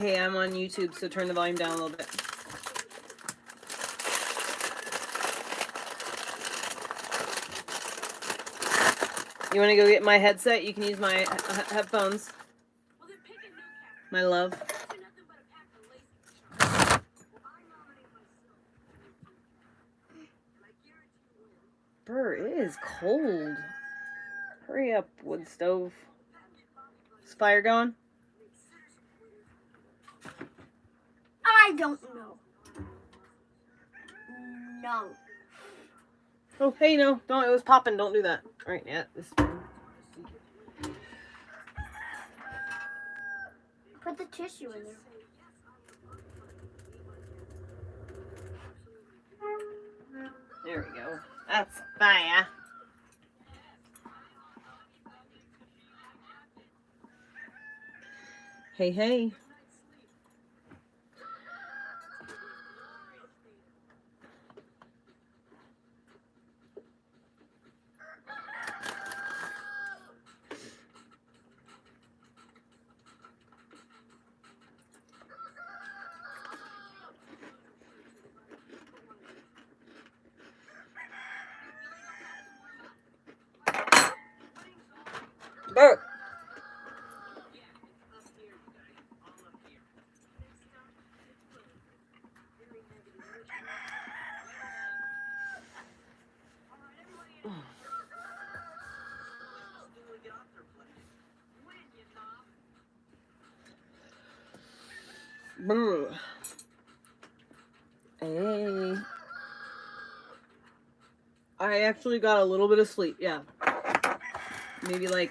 Hey, I'm on YouTube, so turn the volume down a little bit. You want to go get my headset? You can use my headphones. My love. Brr, it is cold. Hurry up, wood stove. Is fire going? I don't know. No. Oh, hey, no. Don't. It was popping. Don't do that. All right, yeah. Put the tissue in there. There we go. That's fire. Hey, hey. Burp. Brr. Hey. I actually got a little bit of sleep, yeah. Maybe like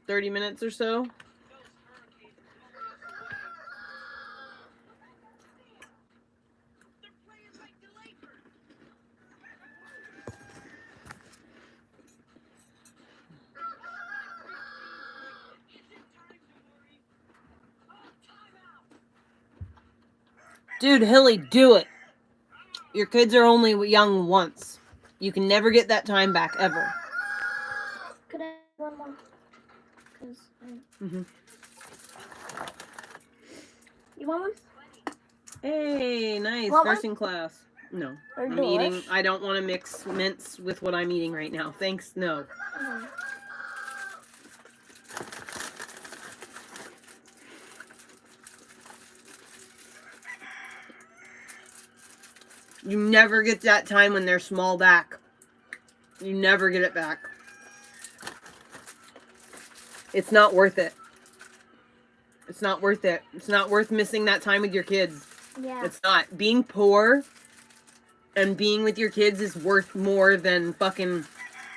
30 minutes or so. Dude, Hilly, do it. Your kids are only young once. You can never get that time back, ever. Could I have one more? You want one? Hey, nice. Want Nursing class. No. Or I'm delish? eating. I don't want to mix mints with what I'm eating right now. Thanks, no. You never get that time when they're small back. You never get it back. It's not worth it. It's not worth it. It's not worth missing that time with your kids. Yeah. It's not. Being poor and being with your kids is worth more than fucking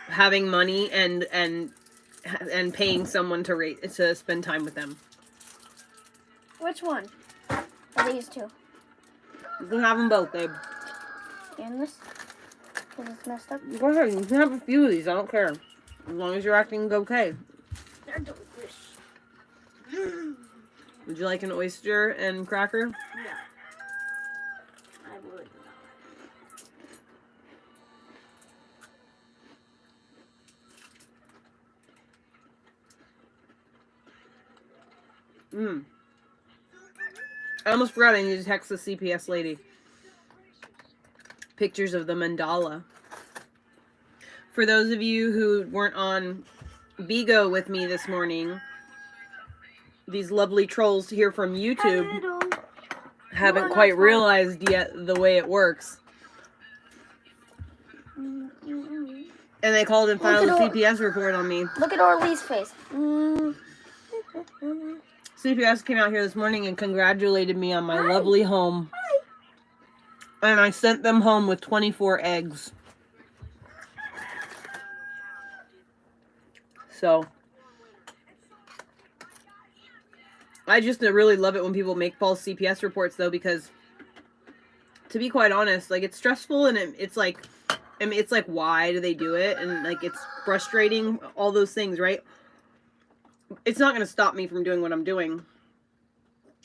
having money and paying someone to spend time with them. Which one? Or these two? You can have them both, babe. And this? Because it's messed up. Go ahead. You can have a few of these. I don't care. As long as you're acting okay. They're delicious. Would you like an oyster and cracker? No. I would not. I almost forgot I need to text the CPS lady. Pictures of the mandala. For those of you who weren't on Bigo with me this morning, these lovely trolls here from YouTube haven't quite realized yet the way it works. And they called and filed a CPS report on me. Look at Orly's face. CPS came out here this morning and congratulated me on my lovely home. And I sent them home with 24 eggs. So, I just really love it when people make false CPS reports, though, because, to be quite honest, like, it's stressful, and it's like, I mean, it's like, why do they do it? And, like, it's frustrating, all those things, right? It's not going to stop me from doing what I'm doing.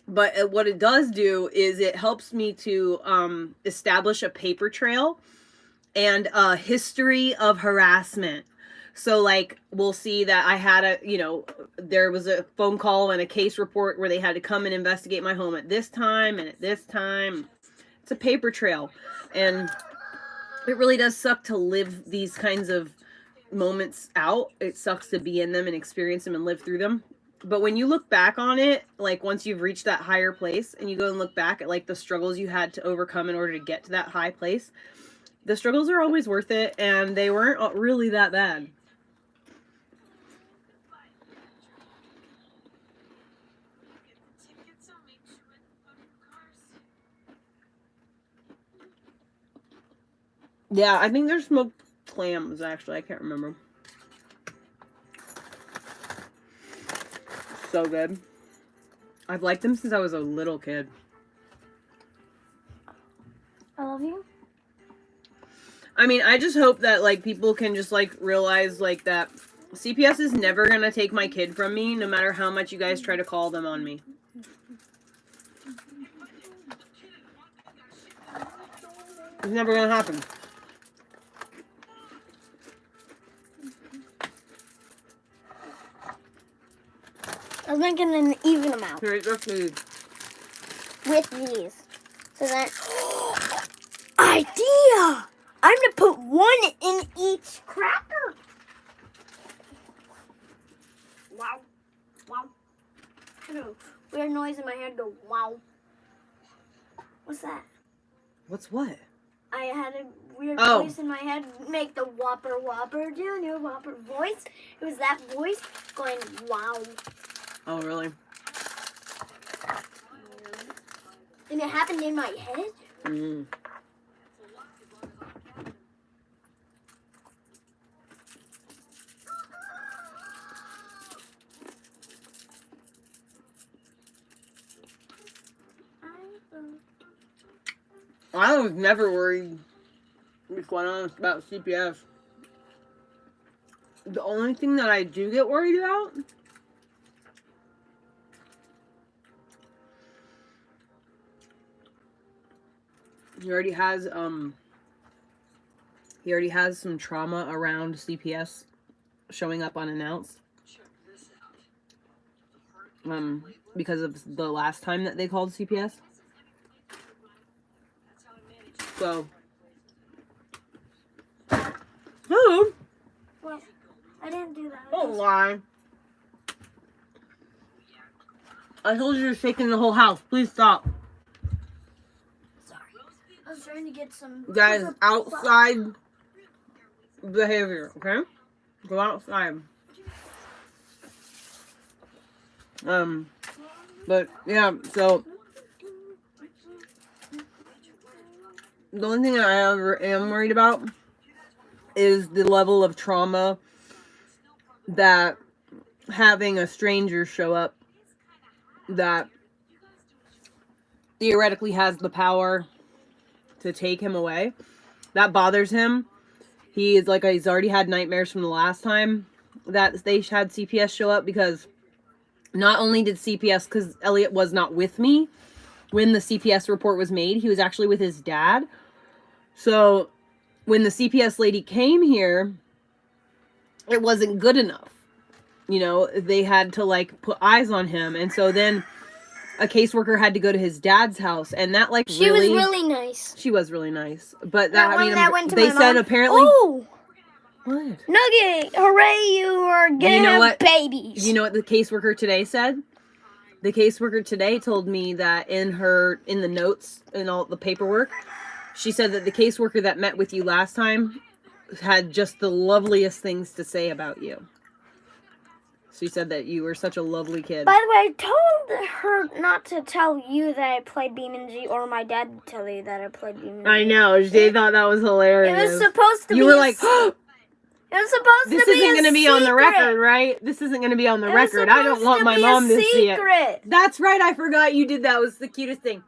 But what it does do is it helps me to establish a paper trail and a history of harassment. So, like, we'll see that I had there was a phone call and a case report where they had to come and investigate my home at this time and at this time. It's a paper trail. And it really does suck to live these kinds of moments out. It sucks to be in them and experience them and live through them. But when you look back on it, like once you've reached that higher place and you go and look back at like the struggles you had to overcome in order to get to that high place, the struggles are always worth it, and they weren't really that bad. Yeah, I think there's smoked clams, actually. I can't remember. So good. I've liked them since I was a little kid. I love you. I mean, I just hope that, like, people can just, like, realize, like, that CPS is never gonna take my kid from me, no matter how much you guys try to call them on me. It's never gonna happen. I was making an even amount Here's your food. with these. So then, idea! I'm gonna put one in each cracker. Wow. Wow. I don't know. Weird noise in my head go wow. What's that? What's what? I had a weird Oh. voice in my head make the whopper whopper do your whopper voice. It was that voice going wow. Oh, really? And it happened in my head. Mm. I was never worried, to be quite honest, about CPS. The only thing that I do get worried about he already has some trauma around CPS showing up unannounced. Because of the last time that they called CPS. So, oh, Well, I didn't do that. don't lie. I told you you're shaking the whole house. Please stop. Sorry. I was trying to get some. Guys, outside behavior, okay? Go outside. But yeah, so the only thing I ever am worried about is the level of trauma that having a stranger show up that theoretically has the power to take him away. That bothers him. He's already had nightmares from the last time that they had CPS show up, because not only did CPS, because Elliot was not with me when the CPS report was made, he was actually with his dad. So when the CPS lady came here, it wasn't good enough. You know, they had to like put eyes on him. And so then a caseworker had to go to his dad's house, and that like She was really nice. She was really nice. But That that, I one mean, that went to they my said mom. apparently. Oh, What? Nugget! Hooray! You are gonna You know have what? babies. You know what the caseworker today said? The caseworker today told me that in the notes and all the paperwork, she said that the caseworker that met with you last time had just the loveliest things to say about you. She said that you were such a lovely kid. By the way, I told her not to tell you that I played BeamNG, or my dad to tell you that I played BeamNG. I know. They thought that was hilarious. It was supposed to be. You were like, it was supposed this to be isn't going to be on the record, right? This isn't going to be on the record. I don't want my mom to see it. That's right. I forgot you did that. It was the cutest thing.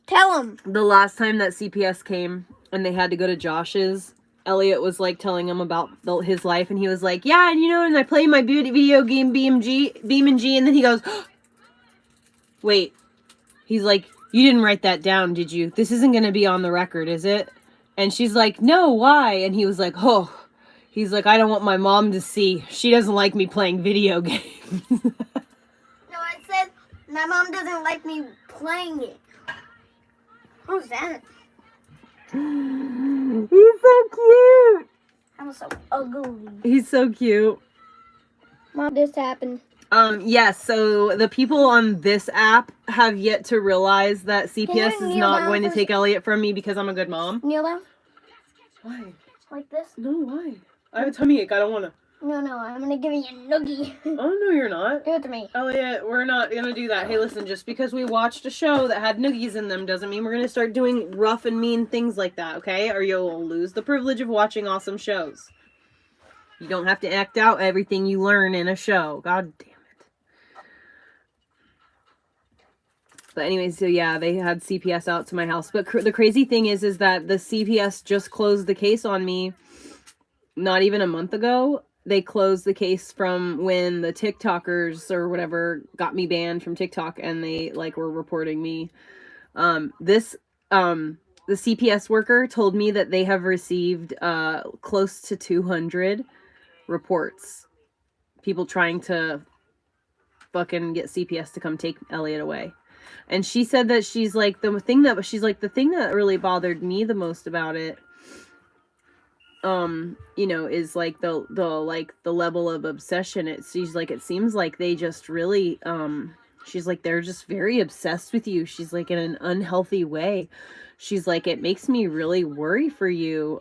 Tell him. The last time that CPS came and they had to go to Josh's, Elliot was like telling him about his life, and he was like, yeah, and you know, and I play my video game BeamNG, and then he goes, wait. He's like, you didn't write that down, did you? This isn't going to be on the record, is it? And she's like, no, why? And he was like, oh, He's like, I don't want my mom to see. She doesn't like me playing video games. No, I said my mom doesn't like me playing it. Who's that? He's so cute. I'm so ugly. He's so cute. Mom, this happened. Yes, so the people on this app have yet to realize that CPS is kneel not down going to for a take Elliot from me because I'm a good mom. Kneel down. Why? Like this? No, why? I have a tummy ache. I don't want to. No, I'm gonna give you a noogie. Oh, no, you're not. Give it to me. Elliot, we're not going to do that. Hey, listen, just because we watched a show that had noogies in them doesn't mean we're going to start doing rough and mean things like that, okay? Or you'll lose the privilege of watching awesome shows. You don't have to act out everything you learn in a show. God damn it. But anyways, so yeah, they had CPS out to my house. But the crazy thing is that the CPS just closed the case on me not even a month ago. They closed the case from when the TikTokers or whatever got me banned from TikTok, and they like were reporting me. The CPS worker told me that they have received close to 200 reports. People trying to fucking get CPS to come take Elliot away. And she said that she's like the thing that really bothered me the most about it, you know, is like the level of obsession. It seems like they just really, she's like, they're just very obsessed with you. She's like, in an unhealthy way. She's like, it makes me really worry for you.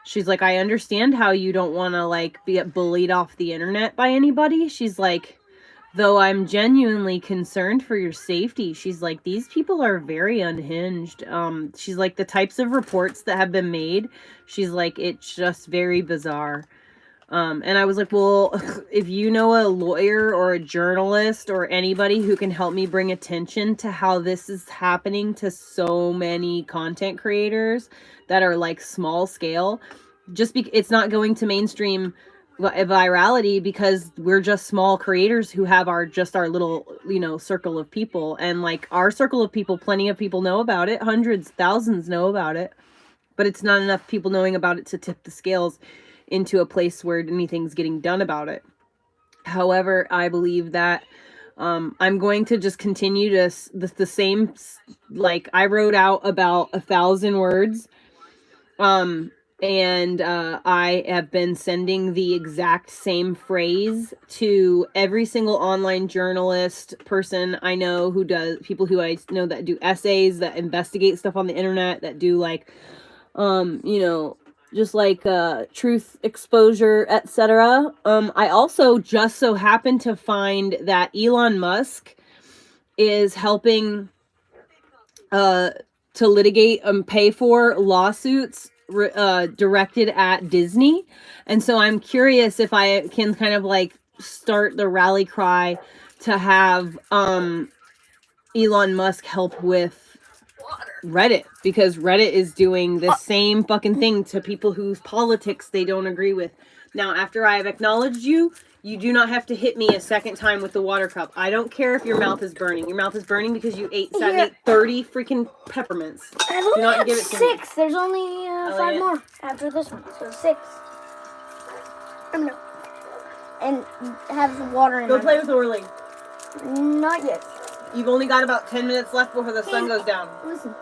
She's like, I understand how you don't want to like be bullied off the internet by anybody. She's like, though I'm genuinely concerned for your safety. She's like, these people are very unhinged. She's like, the types of reports that have been made, she's like, it's just very bizarre. And I was like, well, if you know a lawyer or a journalist or anybody who can help me bring attention to how this is happening to so many content creators that are like small scale, it's not going to mainstream virality because we're just small creators who have our little, you know, circle of people. And like our circle of people, plenty of people know about it. Hundreds, thousands know about it. But it's not enough people knowing about it to tip the scales into a place where anything's getting done about it. However, I believe that I'm going to just continue to the same, like I wrote out about 1,000 words. And I have been sending the exact same phrase to every single online journalist person I know who does, people who I know that do essays, that investigate stuff on the internet, that do like, you know, just like truth exposure, etc. I also just so happen to find that Elon Musk is helping to litigate and pay for lawsuits directed at Disney. And so I'm curious if I can kind of like start the rally cry to have Elon Musk help with Reddit, because Reddit is doing the same fucking thing to people whose politics they don't agree with. Now, after I have acknowledged you, you do not have to hit me a second time with the water cup. I don't care if your mouth is burning. Your mouth is burning because you ate 30 freaking peppermints. I've only had 6. There's only 5 more after this one, so 6. I'm gonna and have some water in. Go play with Orly. Not yet. You've only got about 10 minutes left before the sun goes down. Listen,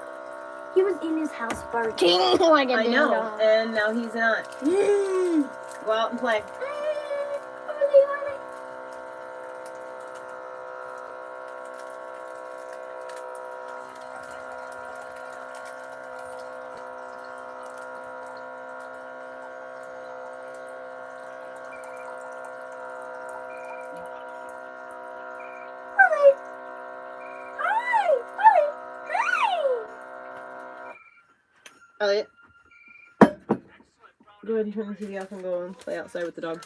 he was in his house barking like a I know, dog. and now he's not. Go out and play. Elliot, go ahead and turn the TV off and go and play outside with the dog.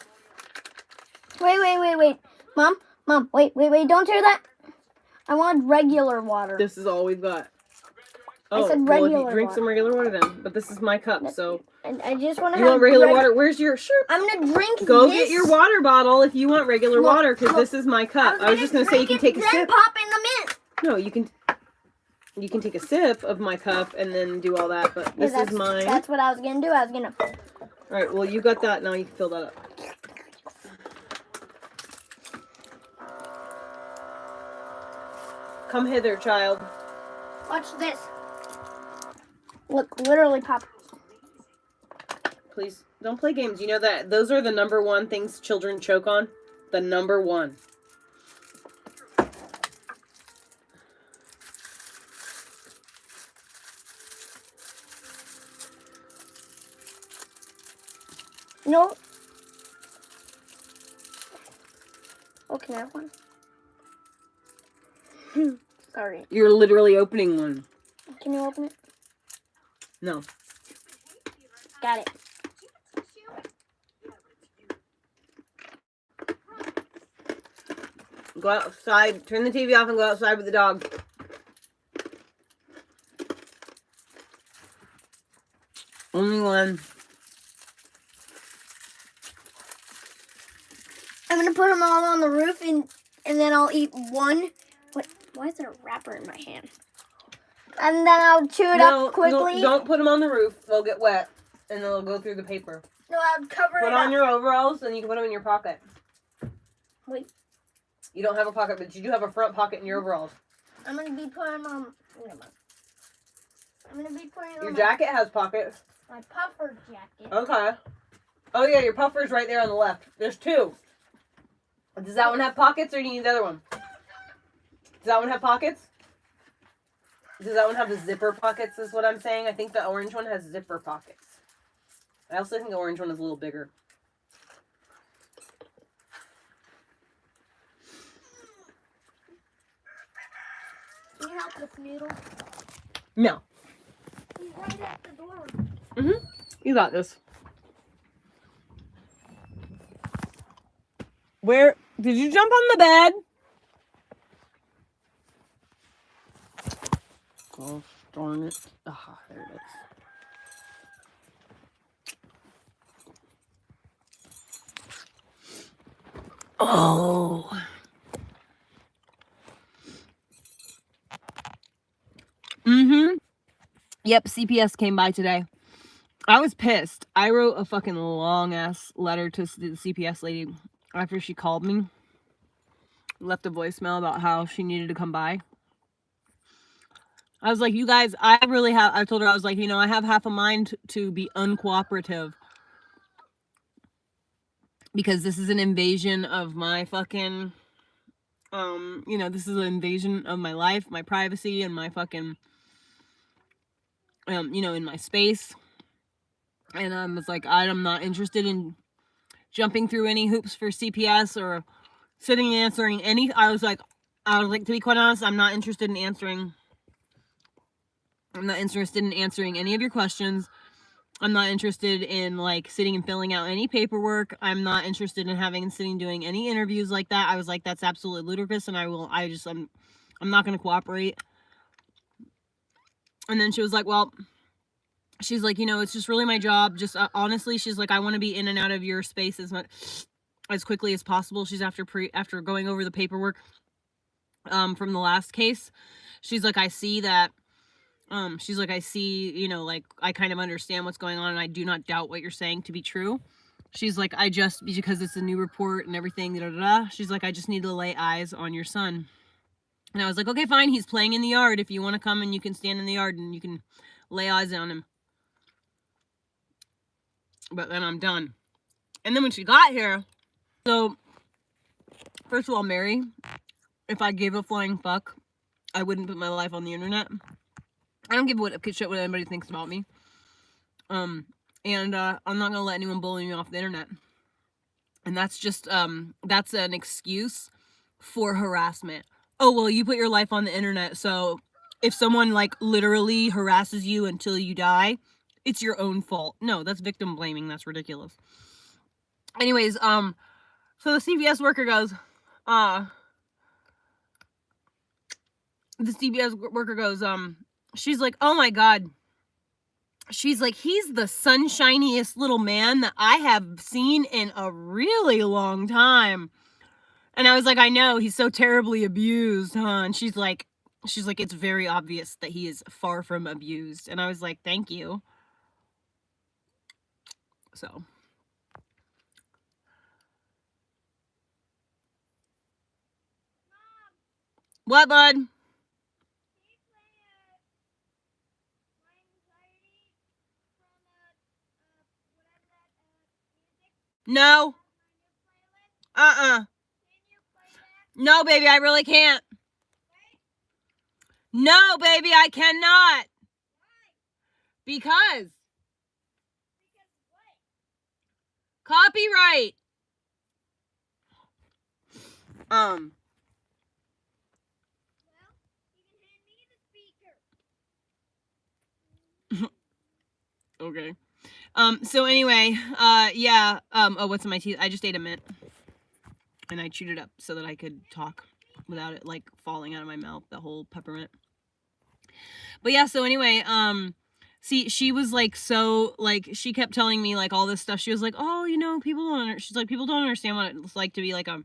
Wait. Mom, wait. Don't hear that. I want regular water. This is all we've got. I said regular water. Drink some regular water then. But this is my cup, so. And I just want to have. You want regular water? Where's your shirt? I'm gonna drink. Go get your water bottle if you want regular water, because this is my cup. I was just gonna say you can take a sip. Then pop in the mint. No, you can take a sip of my cup and then do all that. But this is mine. That's what I was gonna do. I was gonna Alright, well, you got that. Now you can fill that up. Come hither, child. Watch this. Look, literally pop. Please, don't play games. You know that those are the number one things children choke on? The number one. No. Oh, can I have one? Sorry. You're literally opening one. Can you open it? No. Got it. Go outside. Turn the TV off and go outside with the dog. Only one. I'm gonna put them all on the roof and then I'll eat one. What? Why is there a wrapper in my hand? And then I'll chew it up quickly. No, don't put them on the roof. They'll get wet and they'll go through the paper. No, I'll cover it up. Put on your overalls and you can put them in your pocket. Wait. You don't have a pocket, but you do have a front pocket in your overalls. I'm gonna be putting them on. I'm gonna be putting them Your on jacket has pockets. my puffer jacket. Okay. Oh yeah, your puffer's right there on the left. There's two. Does that one have pockets, or do you need the other one? Does that one have pockets? Does that one have the zipper pockets, is what I'm saying? I think the orange one has zipper pockets. I also think the orange one is a little bigger. Can you help with Noodle? No. He's right at the door. Mm-hmm. You got this. Where? Did you jump on the bed? Oh, darn it. Ah, there it is. Oh. Mm-hmm. Yep, CPS came by today. I was pissed. I wrote a fucking long-ass letter to the CPS lady after she called me. Left a voicemail about how she needed to come by. I was like, you guys, I told her, I was like, I have half a mind to be uncooperative. Because this is an invasion of my fucking, this is an invasion of my life, my privacy, and my fucking, in my space. And I was like, I'm not interested in jumping through any hoops for CPS or sitting and answering any. I was like, to be quite honest, I'm not interested in answering any of your questions. I'm not interested in sitting and filling out any paperwork. I'm not interested in sitting doing any interviews like that. I was like, that's absolutely ludicrous, and I'm not going to cooperate. And then she was like, well, she's like, it's just really my job. Just honestly, she's like, I want to be in and out of your space as quickly as possible. She's after going over the paperwork from the last case. She's like, I see that. She's like, I see, I kind of understand what's going on, and I do not doubt what you're saying to be true. She's like, because it's a new report and everything, she's like, I just need to lay eyes on your son. And I was like, okay, fine. He's playing in the yard. If you want to come and you can stand in the yard and you can lay eyes on him. But then I'm done. And then when she got here, so first of all, Mary, if I gave a flying fuck, I wouldn't put my life on the internet. I don't give a shit what anybody thinks about me. And I'm not gonna let anyone bully me off the internet. And that's just that's an excuse for harassment. Oh, well, you put your life on the internet, so if someone literally harasses you until you die, it's your own fault. No, that's victim blaming. That's ridiculous. Anyways, so the CVS worker goes, she's like, oh my God. She's like, he's the sunshiniest little man that I have seen in a really long time. And I was like, I know, he's so terribly abused, huh? And she's like, it's very obvious that he is far from abused. And I was like, thank you. So. What, bud? No. No, baby, I really can't. No, baby, I cannot. Because. Copyright. Okay. So anyway, yeah, oh, what's in my teeth? I just ate a mint. And I chewed it up so that I could talk without it, like, falling out of my mouth, the whole peppermint. But yeah, so anyway, see, she was, like, so, like, she kept telling me, like, all this stuff. She was like, oh, you know, she's like, people don't understand what it's like to be, like, a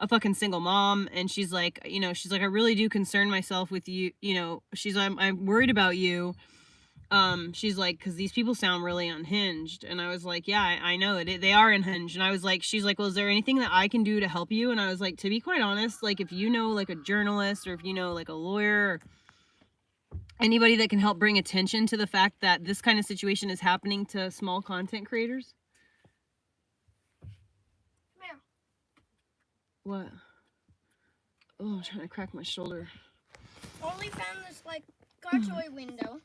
fucking single mom. And she's like, you know, she's like, I really do concern myself with you, you know, she's, I'm worried about you. She's like, because these people sound really unhinged. And I was like, yeah, I know it. They are unhinged. And I was like, she's like, well, is there anything that I can do to help you? And I was like, to be quite honest, like, if you know, like, a journalist, or if you know, like, a lawyer, or anybody that can help bring attention to the fact that this kind of situation is happening to small content creators. Yeah. What? Oh, I'm trying to crack my shoulder. Only found this, like, car toy window.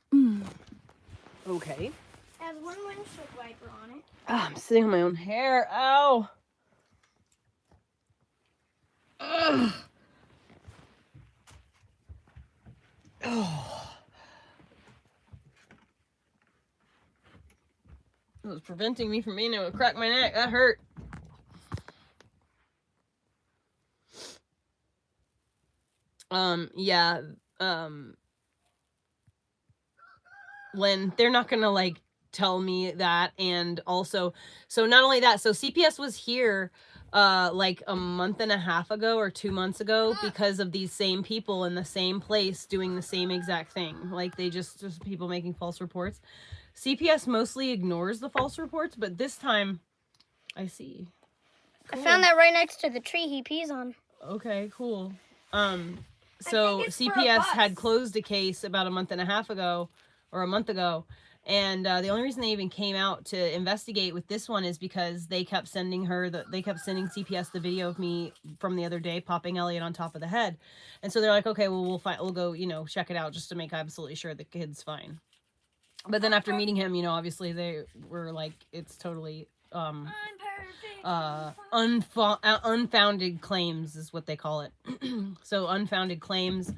Okay. Has one windshield wiper on it. Oh, I'm sitting on my own hair. Ow. Ugh. Oh. It was preventing me from being able to crack my neck. That hurt. Yeah. Lynn, they're not gonna, like, tell me that. And also, so not only that, so CPS was here like a month and a half ago or 2 months ago because of these same people in the same place doing the same exact thing. Like, they just people making false reports. CPS mostly ignores the false reports, but this time I see. Cool. I found that right next to the tree he pees on. Okay, cool. So CPS had closed a case about a month and a half ago, or a month ago, and the only reason they even came out to investigate with this one is because they kept sending CPS the video of me from the other day popping Elliot on top of the head, and so they're like, okay, well, we'll go, you know, check it out just to make absolutely sure the kid's fine. But then after meeting him, you know, obviously they were like, it's totally unfounded claims is what they call it. So unfounded claims.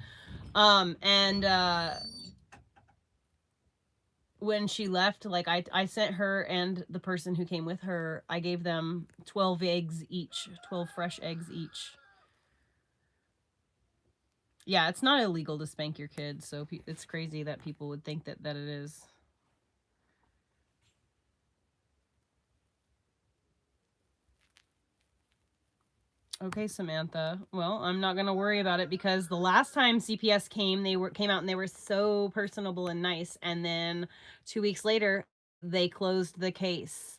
When she left, like, I sent her and the person who came with her, I gave them 12 eggs each, 12 fresh eggs each. Yeah, it's not illegal to spank your kids, so it's crazy that people would think that it is. Okay, Samantha. Well, I'm not gonna worry about it because the last time CPS came, came out and they were so personable and nice, and then 2 weeks later, they closed the case.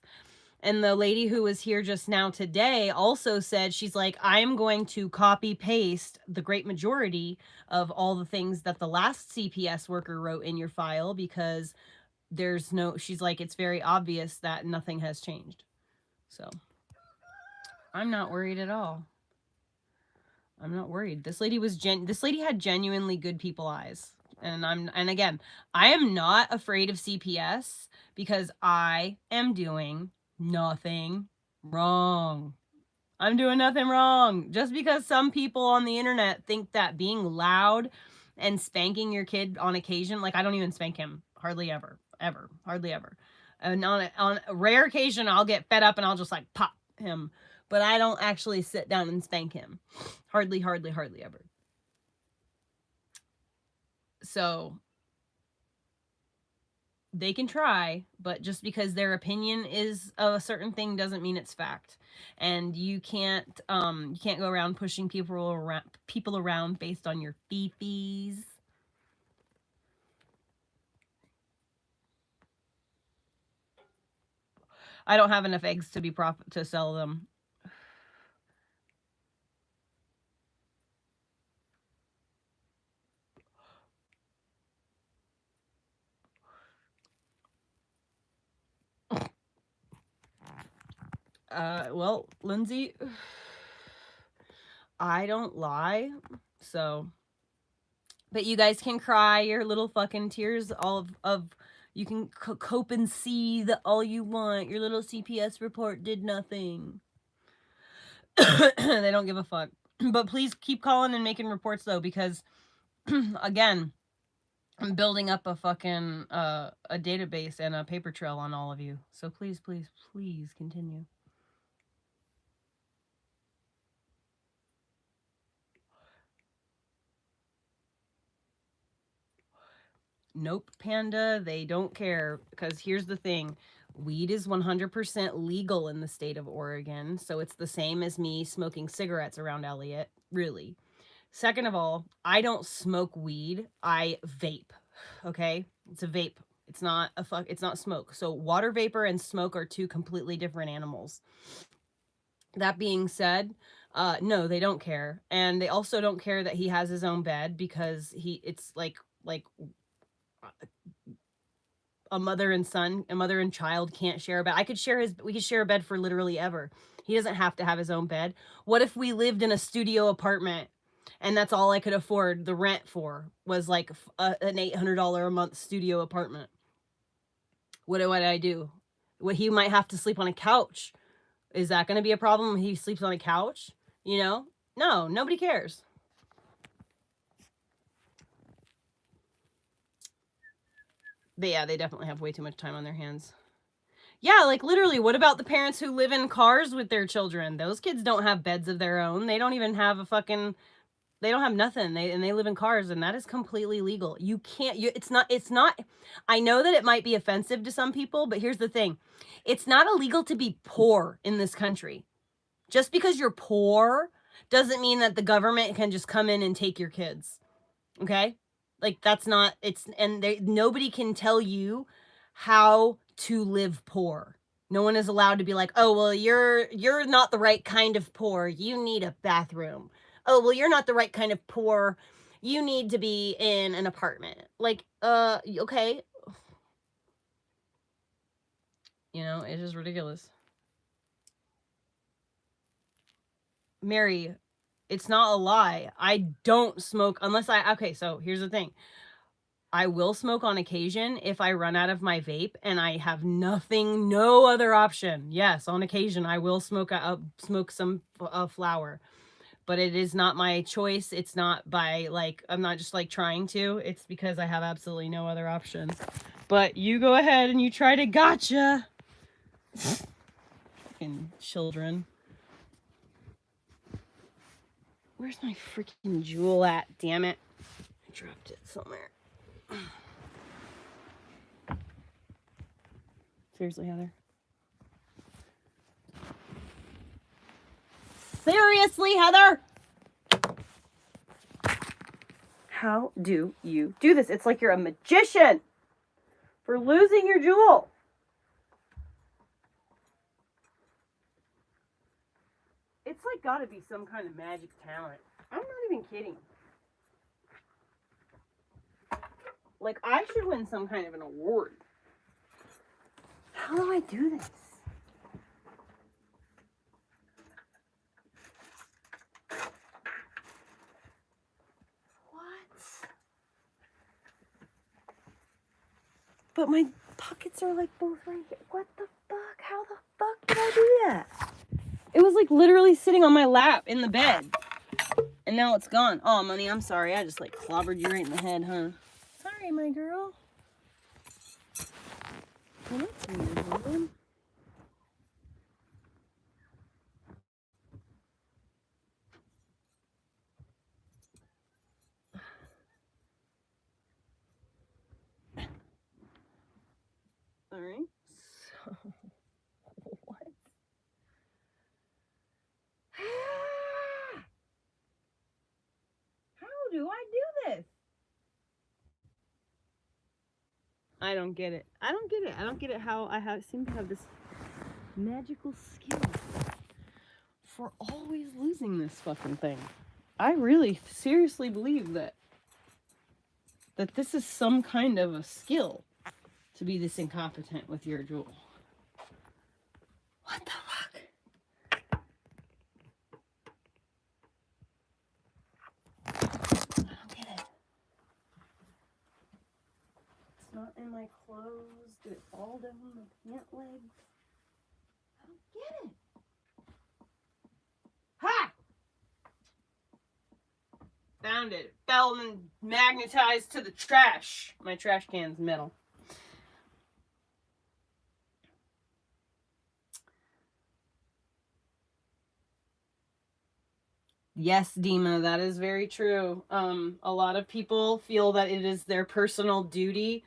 And the lady who was here just now today also said, she's like, I'm going to copy paste the great majority of all the things that the last CPS worker wrote in your file because she's like, it's very obvious that nothing has changed. So I'm not worried at all. I'm not worried. This lady had genuinely good people eyes. And again, I am not afraid of CPS because I am doing nothing wrong. I'm doing nothing wrong. Just because some people on the internet think that being loud and spanking your kid on occasion, like, I don't even spank him hardly ever, hardly ever. And on a rare occasion, I'll get fed up and I'll just, like, pop him. But I don't actually sit down and spank him. Hardly ever. So they can try, but just because their opinion is a certain thing doesn't mean it's fact. And you can't go around pushing people around based on your fifis. I don't have enough eggs to to sell them. Well, Lindsay, I don't lie, so. But you guys can cry your little fucking tears of you can cope and see that all you want. Your little CPS report did nothing. They don't give a fuck. But please keep calling and making reports though, because again, I'm building up a fucking a database and a paper trail on all of you. So please, please, please continue. Nope, Panda, they don't care. Because here's the thing. Weed is 100% legal in the state of Oregon. So it's the same as me smoking cigarettes around Elliot. Really. Second of all, I don't smoke weed. I vape. Okay? It's a vape. It's not it's not smoke. So water vapor and smoke are two completely different animals. That being said, no, they don't care. And they also don't care that he has his own bed, because it's like a mother and child can't share a bed. We could share a bed for literally ever. He doesn't have to have his own bed. What if we lived in a studio apartment and that's all I could afford the rent for was like an $800 a month studio apartment? What would I do? He might have to sleep on a couch. Is that going to be a problem when he sleeps on a couch? You know? No, nobody cares. But yeah, they definitely have way too much time on their hands. Yeah, like literally, what about the parents who live in cars with their children? Those kids don't have beds of their own. They don't even have they don't have nothing. They live in cars, and that is completely legal. You can't it's not I know that it might be offensive to some people, but here's the thing. It's not illegal to be poor in this country. Just because you're poor doesn't mean that the government can just come in and take your kids. Okay? Like that's not nobody can tell you how to live poor. No one is allowed to be like, "Oh, well, you're not the right kind of poor. You need a bathroom." "Oh, well, you're not the right kind of poor. You need to be in an apartment." Like, okay. You know, it's just ridiculous. Mary, it's not a lie. I don't smoke unless okay, so here's the thing. I will smoke on occasion if I run out of my vape and I have no other option. Yes, on occasion I will smoke some flower, but it is not my choice. It's not by like, I'm not just like trying to. It's because I have absolutely no other option. But you go ahead and you try to gotcha. Fucking children. Where's my freaking jewel at? Damn it. I dropped it somewhere. Seriously, Heather. Seriously, Heather! How do you do this? It's like you're a magician for losing your jewel. It's like gotta be some kind of magic talent. I'm not even kidding. Like, I should win some kind of an award. How do I do this? What? But my pockets are like both right here. What the fuck? How the fuck did I do that? It was like literally sitting on my lap in the bed. And now it's gone. Oh, Money, I'm sorry. I just like clobbered you right in the head, huh? Sorry, my girl. Well, that's weird, man. All right. So, what? How do I do this? I don't get it. I don't get it how I seem to have this magical skill for always losing this fucking thing. I really seriously believe that this is some kind of a skill to be this incompetent with your jewel. What the fuck? I don't get it. It's not in my clothes. Did it fall down the pant legs? I don't get it. Ha! Found it. Fell and magnetized to the trash. My trash can's metal. Yes, Dima, that is very true. A lot of people feel that it is their personal duty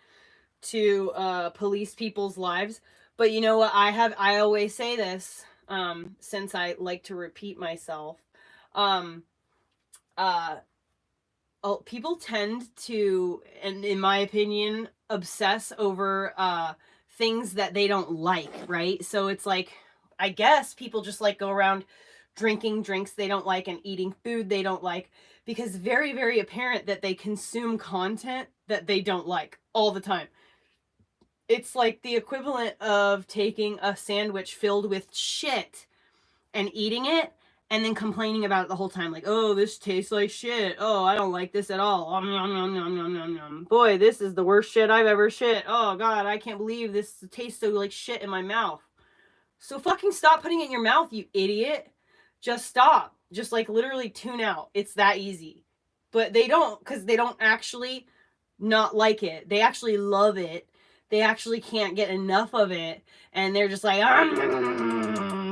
to police people's lives. But you know what? I always say this, since I like to repeat myself. People tend to, and in my opinion, obsess over things that they don't like, right? So it's like, I guess people just like go around drinking drinks they don't like and eating food they don't like, because very, very apparent that they consume content that they don't like all the time. It's like the equivalent of taking a sandwich filled with shit and eating it and then complaining about it the whole time. Like, oh, this tastes like shit. Oh, I don't like this at all. Boy, this is the worst shit I've ever shit. Oh, God, I can't believe this tastes so like shit in my mouth. So fucking stop putting it in your mouth, you idiot. Just stop. Just like literally tune out. It's that easy. But they don't, because they don't actually not like it. They actually love it. They actually can't get enough of it. And they're just like,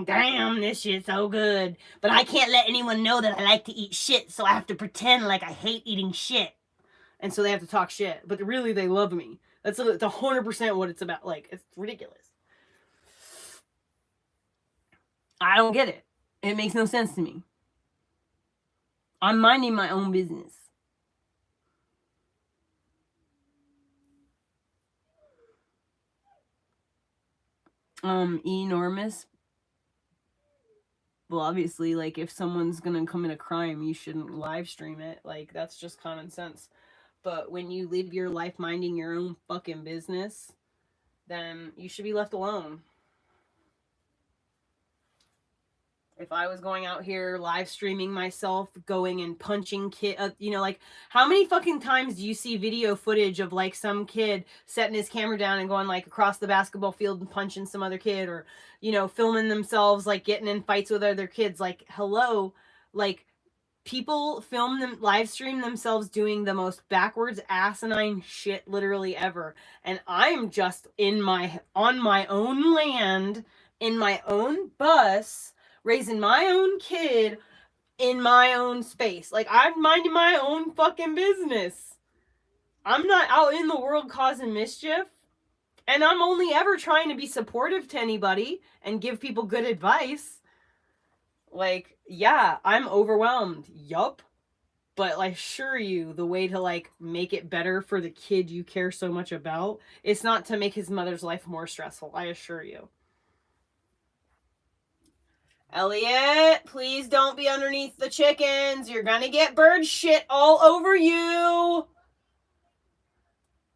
damn, this shit's so good. But I can't let anyone know that I like to eat shit, so I have to pretend like I hate eating shit. And so they have to talk shit. But really, they love me. It's 100% what it's about. Like, it's ridiculous. I don't get it. It makes no sense to me. I'm minding my own business. Enormous. Well, obviously, like, if someone's gonna commit a crime, you shouldn't live stream it. Like, that's just common sense. But when you live your life minding your own fucking business, then you should be left alone. If I was going out here live streaming myself, going and punching like, how many fucking times do you see video footage of like some kid setting his camera down and going like across the basketball field and punching some other kid, or, filming themselves like getting in fights with other kids? Like, hello, like, people film them, live stream themselves doing the most backwards asinine shit literally ever. And I'm just on my own land, in my own bus, raising my own kid in my own space. Like, I'm minding my own fucking business. I'm not out in the world causing mischief. And I'm only ever trying to be supportive to anybody and give people good advice. Like, yeah, I'm overwhelmed. Yup. But I assure you, the way to like make it better for the kid you care so much about, it's not to make his mother's life more stressful. I assure you. Elliot, please don't be underneath the chickens. You're gonna get bird shit all over you.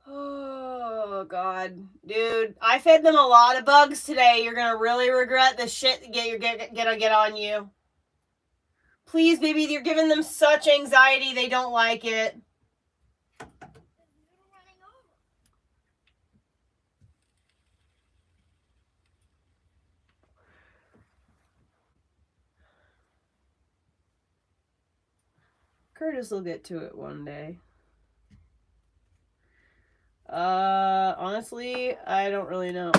Oh, God. Dude, I fed them a lot of bugs today. You're gonna really regret the shit that gonna get on you. Please, baby, you're giving them such anxiety. They don't like it. Curtis will get to it one day. Honestly, I don't really know.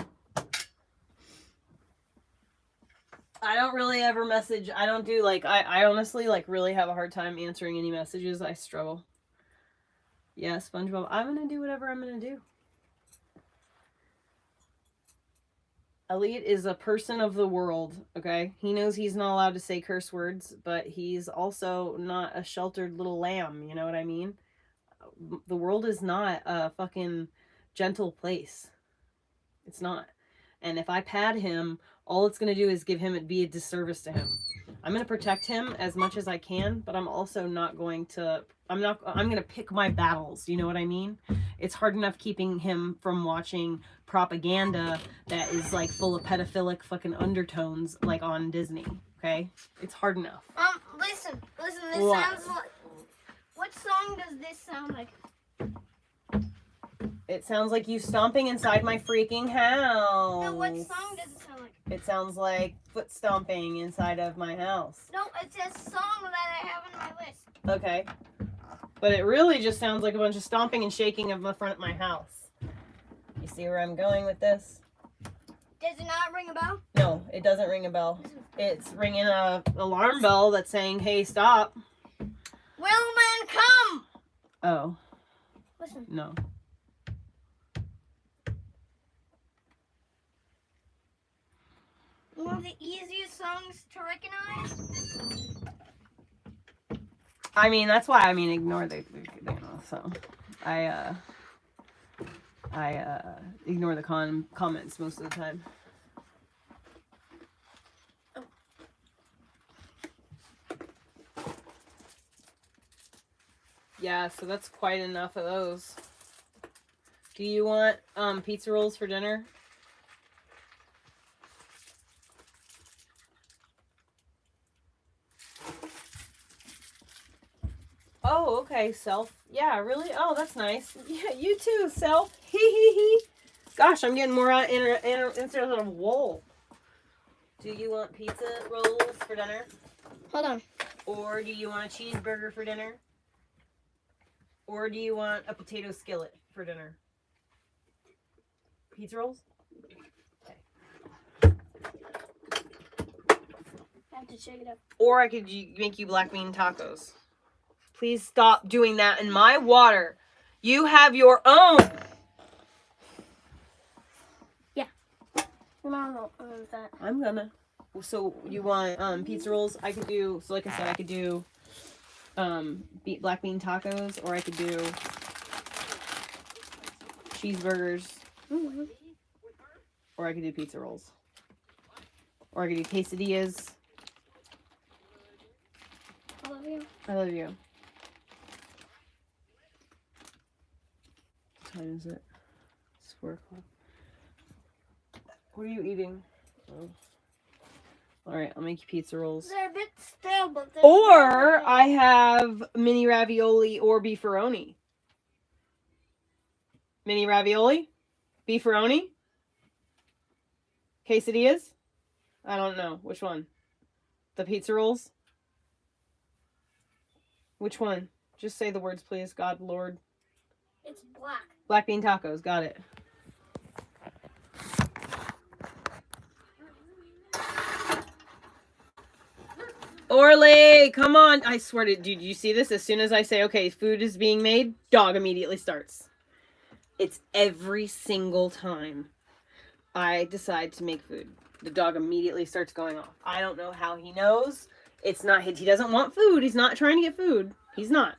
I don't really ever message. I don't do, like, I honestly, like, really have a hard time answering any messages. I struggle. Yeah, SpongeBob, I'm gonna do whatever I'm gonna do. Elliot is a person of the world, okay? He knows he's not allowed to say curse words, but he's also not a sheltered little lamb, you know what I mean? The world is not a fucking gentle place. It's not. And if I pad him, all it's going to do is be a disservice to him. I'm going to protect him as much as I can, but I'm also not going to, I'm going to pick my battles. You know what I mean? It's hard enough keeping him from watching propaganda that is like full of pedophilic fucking undertones like on Disney. Okay? It's hard enough. Listen, this What? sounds like, what song does this sound like? It sounds like you stomping inside my freaking house. No, what song does it sound like? It sounds like foot stomping inside of my house. No, it's a song that I have on my list. Okay. But it really just sounds like a bunch of stomping and shaking of the front of my house. You see where I'm going with this? Does it not ring a bell? No, it doesn't ring a bell. It's ringing a alarm bell that's saying, hey, stop. Willman, come! Oh. Listen. No. One of the easiest songs to recognize. I mean, that's why, ignore the so I ignore the comments most of the time. Oh. Yeah, so that's quite enough of those. Do you want pizza rolls for dinner? Oh, okay, Self. Yeah, really? Oh, that's nice. Yeah, you too, Self. Hee hee hee. Gosh, I'm getting more out instead of wool. Do you want pizza rolls for dinner? Hold on. Or do you want a cheeseburger for dinner? Or do you want a potato skillet for dinner? Pizza rolls? Okay. I have to shake it up. Or I could make you black bean tacos. Please stop doing that in my water. You have your own. Yeah. That. I'm gonna. So you want pizza rolls? I could do. So like I said, I could do black bean tacos, or I could do cheeseburgers, or I could do pizza rolls, or I could do quesadillas. I love you. I love you. What time is it? It's 4 o'clock. What are you eating? Oh. Alright, I'll make you pizza rolls. They're a bit stale, but they're Or I have mini ravioli or beefaroni. Mini ravioli? Beefaroni? Quesadillas? I don't know. Which one? The pizza rolls? Which one? Just say the words, please. God, Lord. It's black. Black bean tacos. Got it. Orly, come on. I swear to, dude, you see this? As soon as I say, okay, food is being made, dog immediately starts. It's every single time I decide to make food. The dog immediately starts going off. I don't know how he knows. It's not, he doesn't want food. He's not trying to get food. He's not.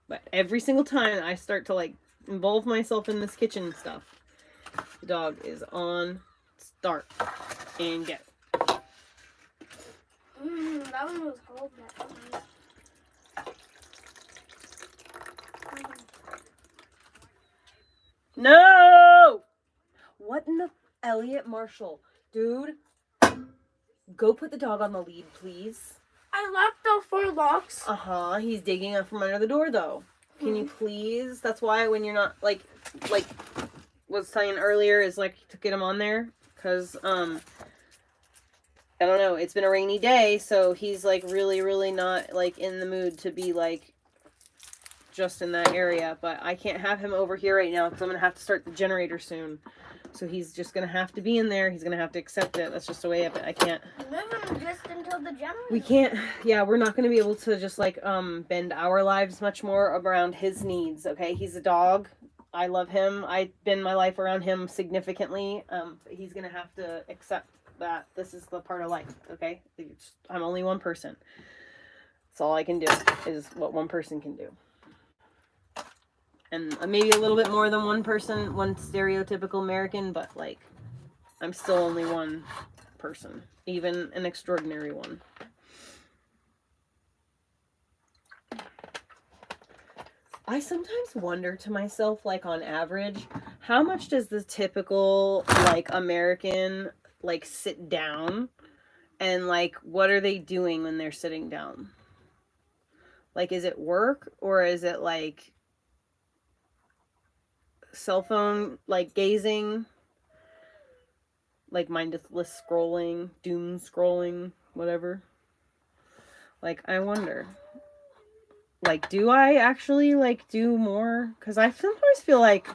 But every single time I start to like involve myself in this kitchen stuff, the dog is on start and get. That one was cold. No! What in the Elliot Marshall? Dude, go put the dog on the lead, please. I left the 4 locks. Uh-huh. He's digging up from under the door, though. Can you please? That's why when you're not, like was saying earlier, is, like, to get him on there. Because, I don't know. It's been a rainy day, so he's, like, really, really not, like, in the mood to be, like, just in that area. But I can't have him over here right now because I'm going to have to start the generator soon. So he's just going to have to be in there. He's going to have to accept it. That's just the way of it. I can't. Live him just until the generator. We can't. Yeah, we're not going to be able to just, like, bend our lives much more around his needs, okay? He's a dog. I love him. I bend my life around him significantly. He's going to have to accept that this is the part of life, okay? I'm only one person. That's all I can do is what one person can do. and maybe a little bit more than one person, one stereotypical American, but like I'm still only one person, even an extraordinary one. I sometimes wonder to myself, like on average, how much does the typical like American like sit down, and like what are they doing when they're sitting down? Like, is it work, or is it like cell phone like gazing, like mindless scrolling, doom scrolling, whatever? Like, I wonder. Like, do I actually like do more? Because I sometimes feel like,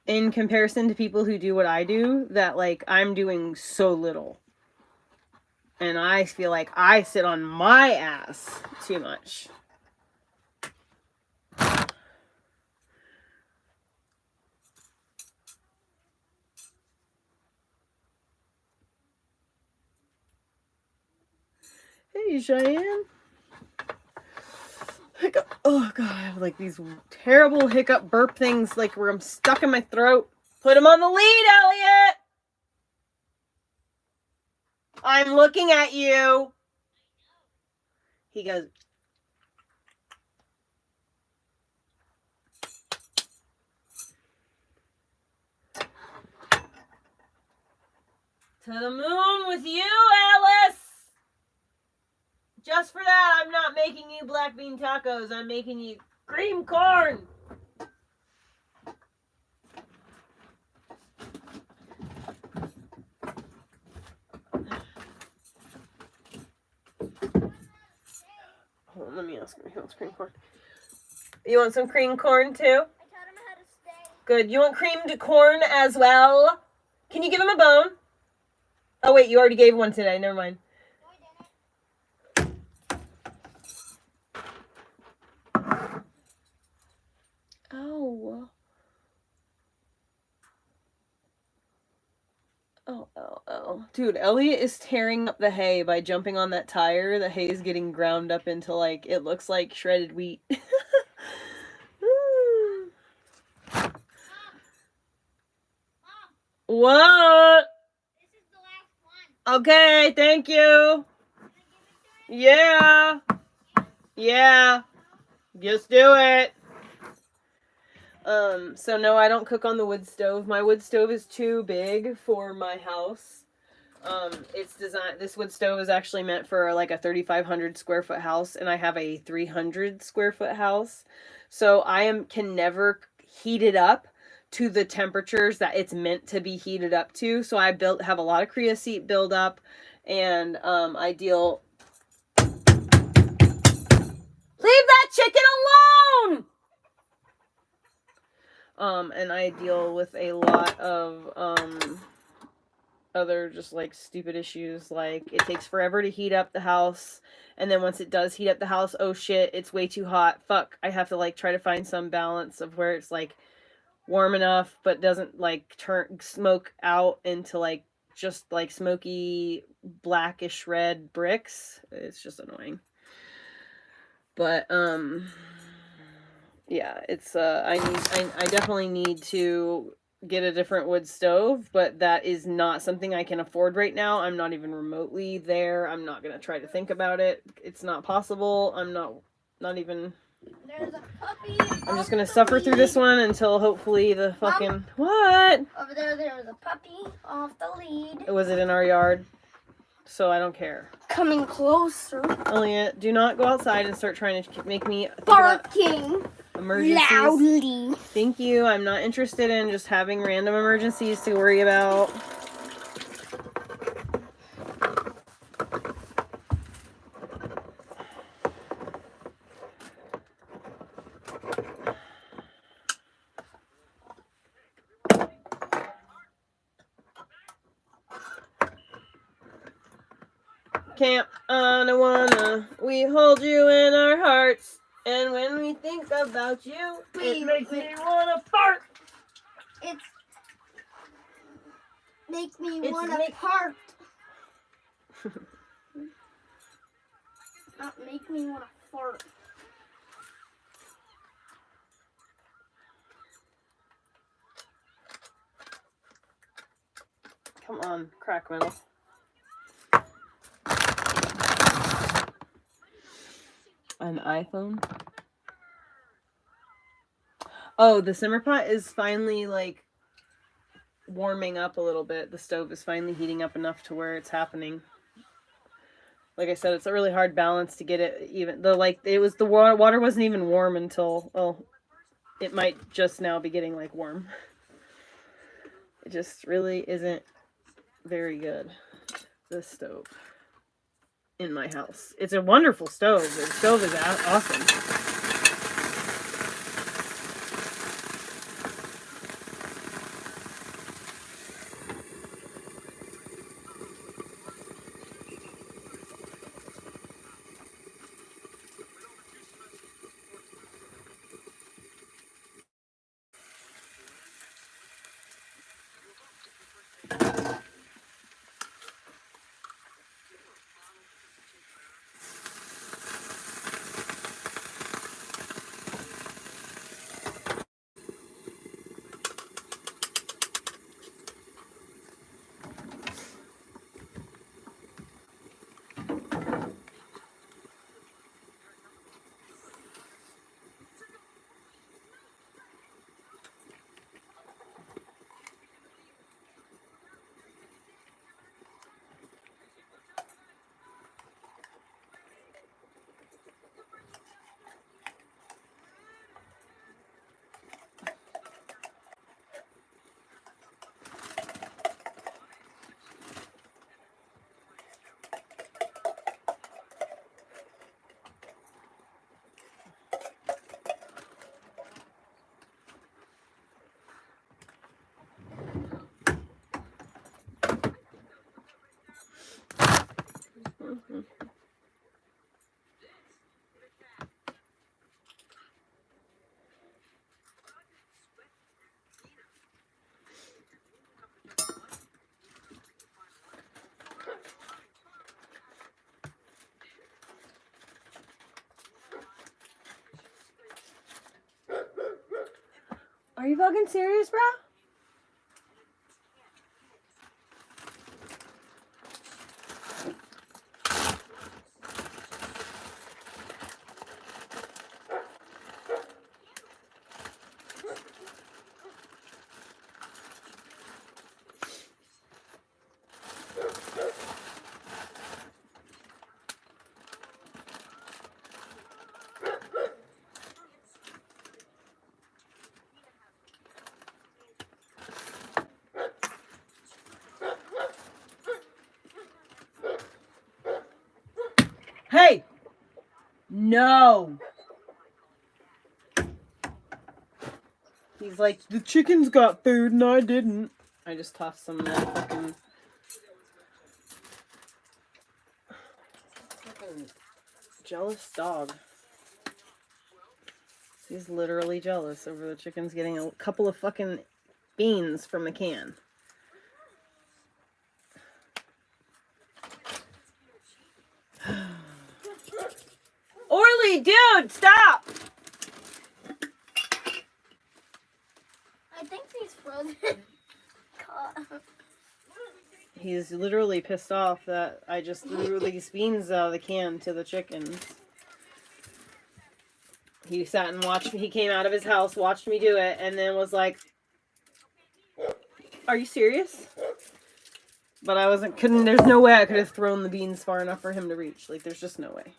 in comparison to people who do what I do, that like I'm doing so little. And I feel like I sit on my ass too much. Hey, Cheyenne. Hiccup. Oh, God. I have like these terrible hiccup burp things, like where I'm stuck in my throat. Put him on the lead, Elliot! I'm looking at you. He goes. To the moon with you, Alice! Just for that, I'm not making you black bean tacos. I'm making you cream corn. Hold on, let me ask him. He wants cream corn. You want some cream corn too? I taught him how to stay. Good. You want creamed corn as well? Can you give him a bone? Oh, wait, you already gave one today. Never mind. Oh. Oh. Dude, Elliot is tearing up the hay by jumping on that tire. The hay is getting ground up into, like, it looks like shredded wheat. What? This is the last one. Okay, thank you. Yeah. Yeah. Just do it. So no, I don't cook on the wood stove. My wood stove is too big for my house. It's designed, this wood stove is actually meant for like a 3,500 square foot house, and I have a 300 square foot house. So can never heat it up to the temperatures that it's meant to be heated up to. So I have a lot of creosote buildup, and I deal. Leave that chicken alone! And I deal with a lot of other just like stupid issues, like it takes forever to heat up the house, and then once it does heat up the house, oh shit, it's way too hot. Fuck, I have to like try to find some balance of where it's like warm enough but doesn't like turn smoke out into like just like smoky blackish red bricks. It's just annoying. But yeah, it's I definitely need to get a different wood stove, but that is not something I can afford right now. I'm not even remotely there. I'm not gonna try to think about it. It's not possible. I'm not even. There's a puppy. I'm just gonna suffer through this one until hopefully the fucking what? Over there was a puppy off the lead. Was it in our yard? So I don't care. Coming closer. Elliot, do not go outside and start trying to make me think barking emergencies. loudly. Thank you. I'm not interested in just having random emergencies to worry about. Camp Anawana, we hold you in our hearts, and when we think about you, it makes me wanna fart. It's make me wanna fart. Not make me wanna fart. Come on, crack metal. An iPhone? Oh, the simmer pot is finally, like, warming up a little bit. The stove is finally heating up enough to where it's happening. Like I said, it's a really hard balance to get it even. The water wasn't even warm until, well, it might just now be getting, like, warm. It just really isn't very good, this stove in my house. It's a wonderful stove. The stove is awesome. Are you fucking serious, bro? Hey! No! He's like, the chickens got food and I didn't. I just tossed some of that fucking jealous dog. He's literally jealous over the chickens getting a couple of fucking beans from the can. Orly, dude, stop! I think he's frozen. He's literally pissed off that I just threw these beans out of the can to the chickens. He sat and watched me. He came out of his house, watched me do it, and then was like, "Are you serious?" But I couldn't, there's no way I could have thrown the beans far enough for him to reach. Like, there's just no way.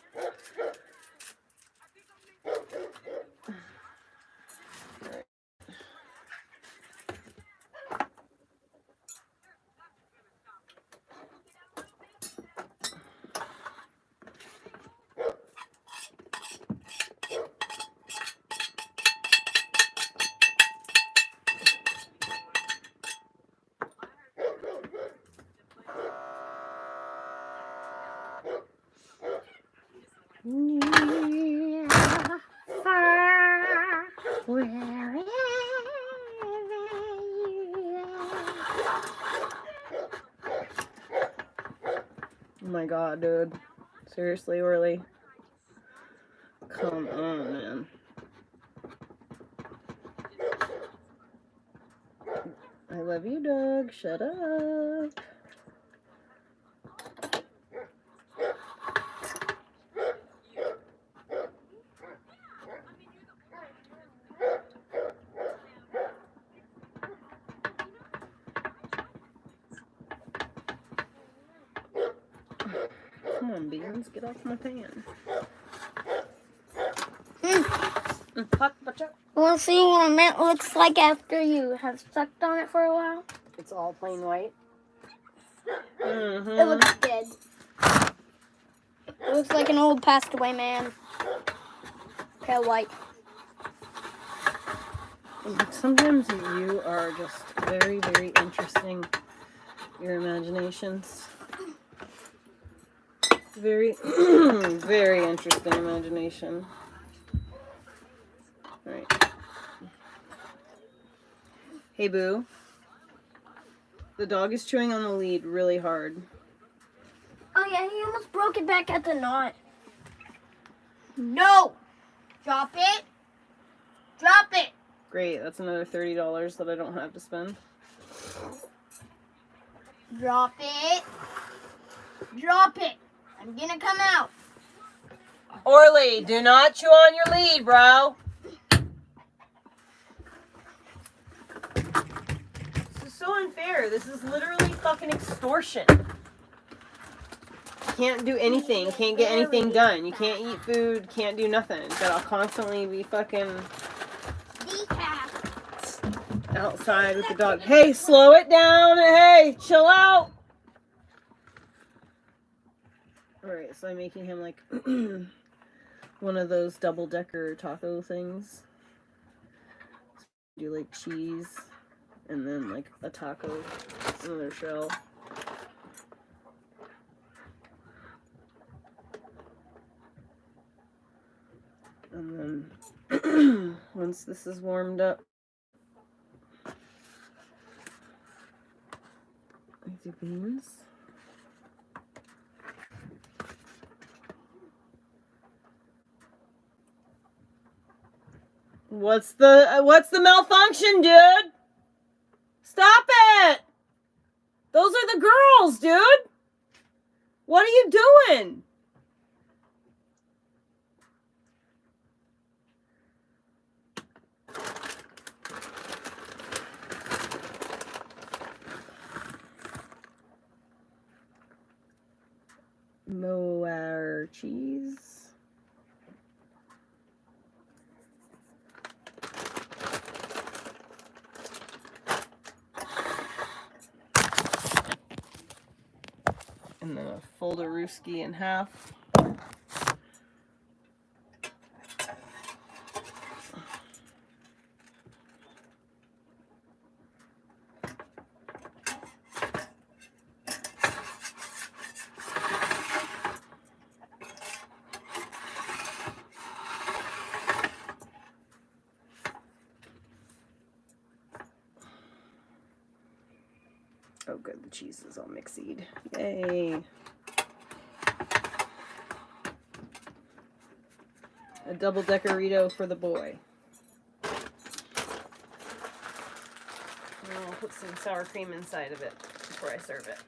Oh my god, dude. Seriously, Orly? Come on, man. I love you, dog. Shut up. Come on, Beans, get off my pan. We'll see what a mint looks like after you have sucked on it for a while. It's all plain white. Mm-hmm. It looks dead. It looks like an old passed away man. Pale white. Sometimes you are just very, very interesting. Your imaginations. Very, very interesting imagination. Right. Hey, Boo. The dog is chewing on the lead really hard. Oh yeah, he almost broke it back at the knot. No! Drop it! Drop it! Great, that's another $30 that I don't have to spend. Drop it! Drop it! I'm gonna come out. Orly, do not chew on your lead, bro. This is so unfair. This is literally fucking extortion. Can't do anything. Can't get anything done. You can't eat food. Can't do nothing. Gotta constantly be fucking outside with the dog. Hey, slow it down. Hey, chill out. Alright, so I'm making him like one of those double-decker taco things. Do like cheese and then like a taco, another shell. And then once this is warmed up, I do beans. What's the malfunction, dude? Stop it! Those are the girls, dude. What are you doing? Moire cheese. And then a Folderooski in half. Oh good, the cheese is all mixied. Yay. A double-deckerito for the boy. And I'll put some sour cream inside of it before I serve it.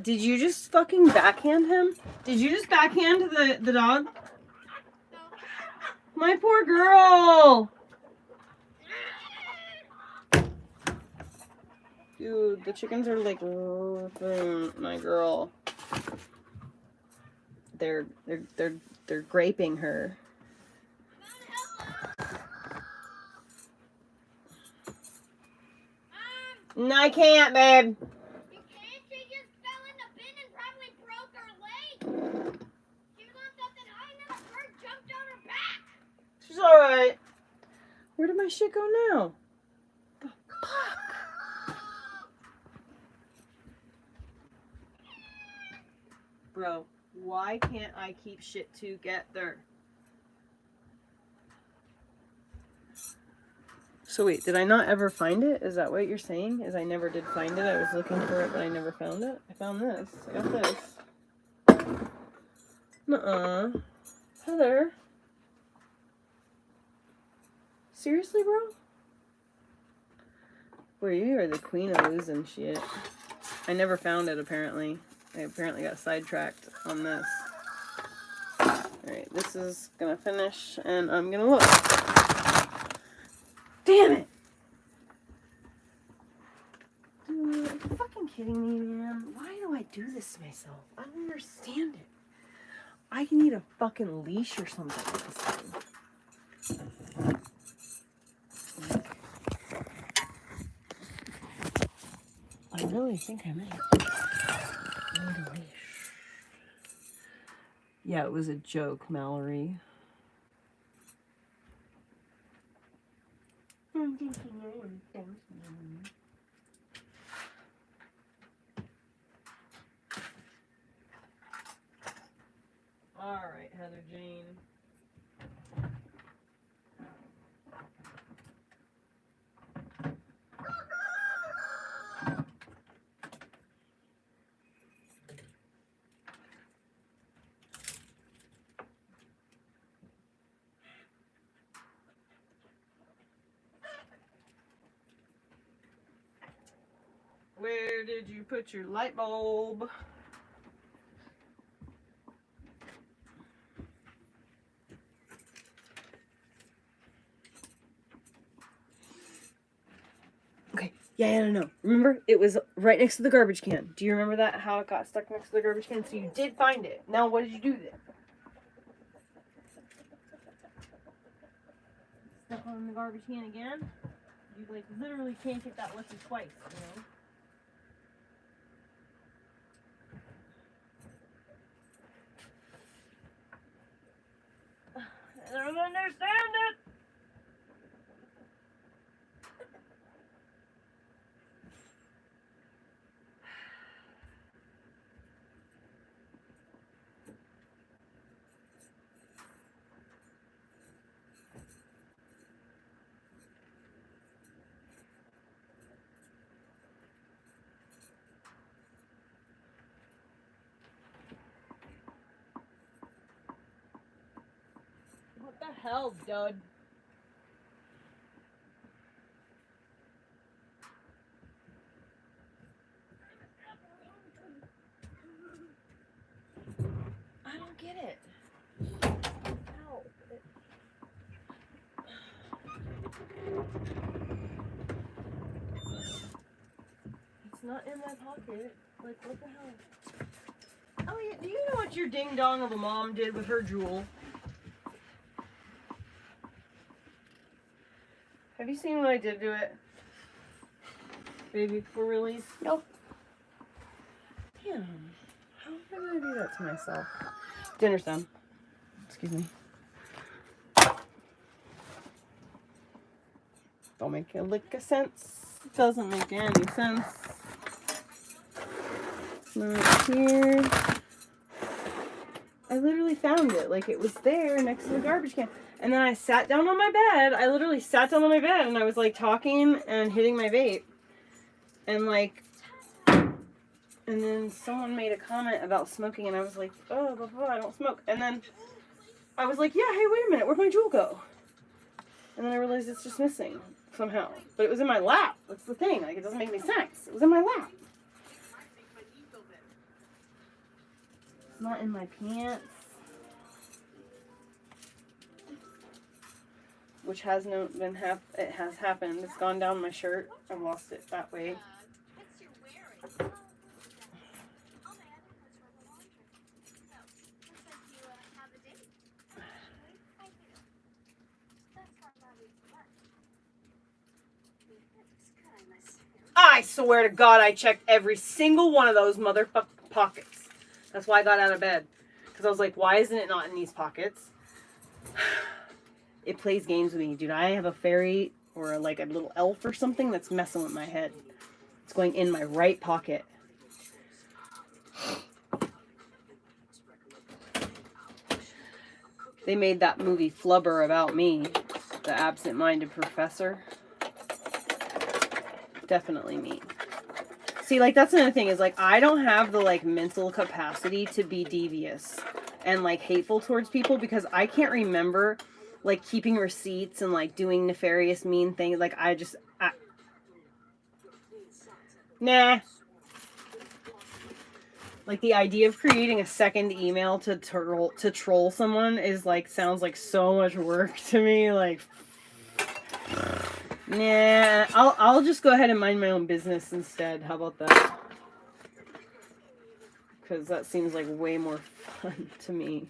Did you just fucking backhand him? Did you just backhand the dog? My poor girl! Dude, the chickens are like my girl. They're graping her. No, I can't, babe. You can't? She just fell in the bin and probably broke her leg. She was on something high and then a bird jumped on her back. She's alright. Where did my shit go now? The fuck? Bro, why can't I keep shit together? So wait, did I not ever find it? Is that what you're saying? Is I never did find it? I was looking for it, but I never found it? I found this. I got this. Nuh-uh. Heather. Seriously, bro? Boy, you are the queen of losing shit. I never found it, apparently. I apparently got sidetracked on this. Alright, this is gonna finish, and I'm gonna look. Damn it! Dude, are you fucking kidding me, man? Why do I do this to myself? I don't understand it. I need a fucking leash or something with this thing. I really think I might. I need a leash. Yeah, it was a joke, Mallory. Alright, Heather Jane. Where did you put your light bulb? Okay, yeah, no. Remember, it was right next to the garbage can. Do you remember that? How it got stuck next to the garbage can? So you did find it. Now, what did you do then? Stuck on the garbage can again? You, like, literally can't get that lucky twice, you know? I don't understand it! What the hell, Dud? I don't get it. Ow. It's not in my pocket. Like, what the hell? Elliot, do you know what your ding dong of a mom did with her jewel? Have you seen what I did to it? Baby, before release? Nope. Damn. How am I gonna do that to myself? Dinner's done. Excuse me. Don't make a lick of sense. Doesn't make any sense. Not here. I literally found it. Like, it was there next to the garbage can. And then I sat down on my bed. I literally sat down on my bed and I was like talking and hitting my vape. And like, and then someone made a comment about smoking and I was like, oh, blah, blah, I don't smoke. And then I was like, yeah, hey, wait a minute, where'd my jewel go? And then I realized it's just missing somehow. But it was in my lap. That's the thing. Like, it doesn't make any sense. It was in my lap. It's not in my pants. Which has it has happened. It's gone down my shirt. I've lost it that way. I swear to God, I checked every single one of those motherfucking pockets. That's why I got out of bed. Because I was like, why isn't it not in these pockets? It plays games with me, dude. I have a fairy or like a little elf or something that's messing with my head. It's going in my right pocket. They made that movie Flubber about me, the absent-minded professor. Definitely me. See, like, that's another thing is, like, I don't have the, like, mental capacity to be devious. and like hateful towards people, because I can't remember like keeping receipts and like doing nefarious mean things. Like nah. Like the idea of creating a second email to troll someone is like, sounds like so much work to me. Like, nah, I'll just go ahead and mind my own business instead. How about that? Because that seems like way more fun to me.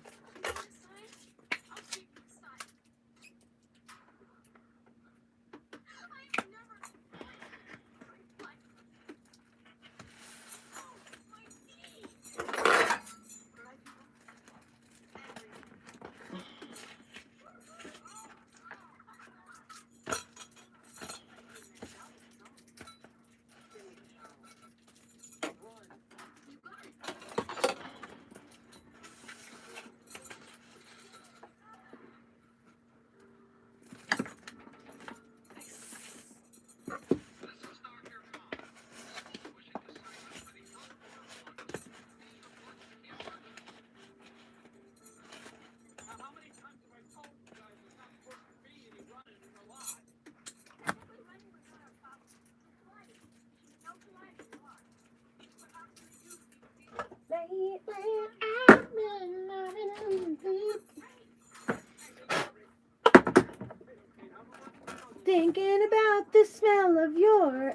Thinking about the smell of your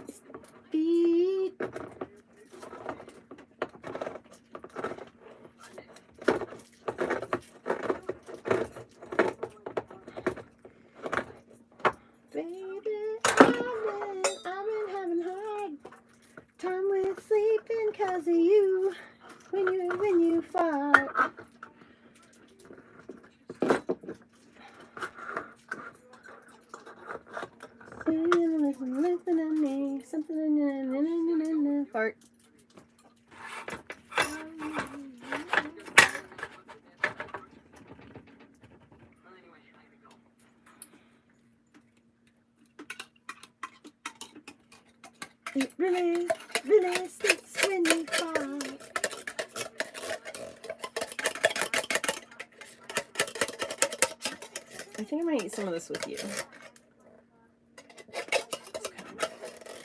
feet. Baby, I've been having hard time with sleeping 'cause of you. When you fart. Listen to me. Something fart. It really sticks when you fart. I think I might eat some of this with you.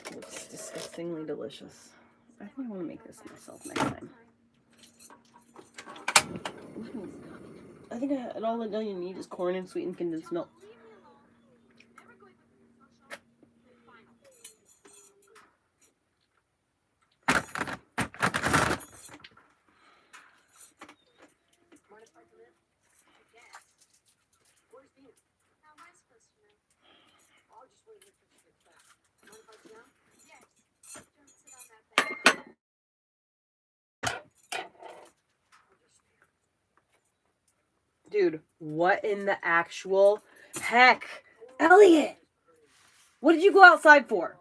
It looks disgustingly delicious. I think I want to make this myself next time. I think all you need is corn and sweetened condensed milk. Dude, what in the actual heck? Elliot! What did you go outside for?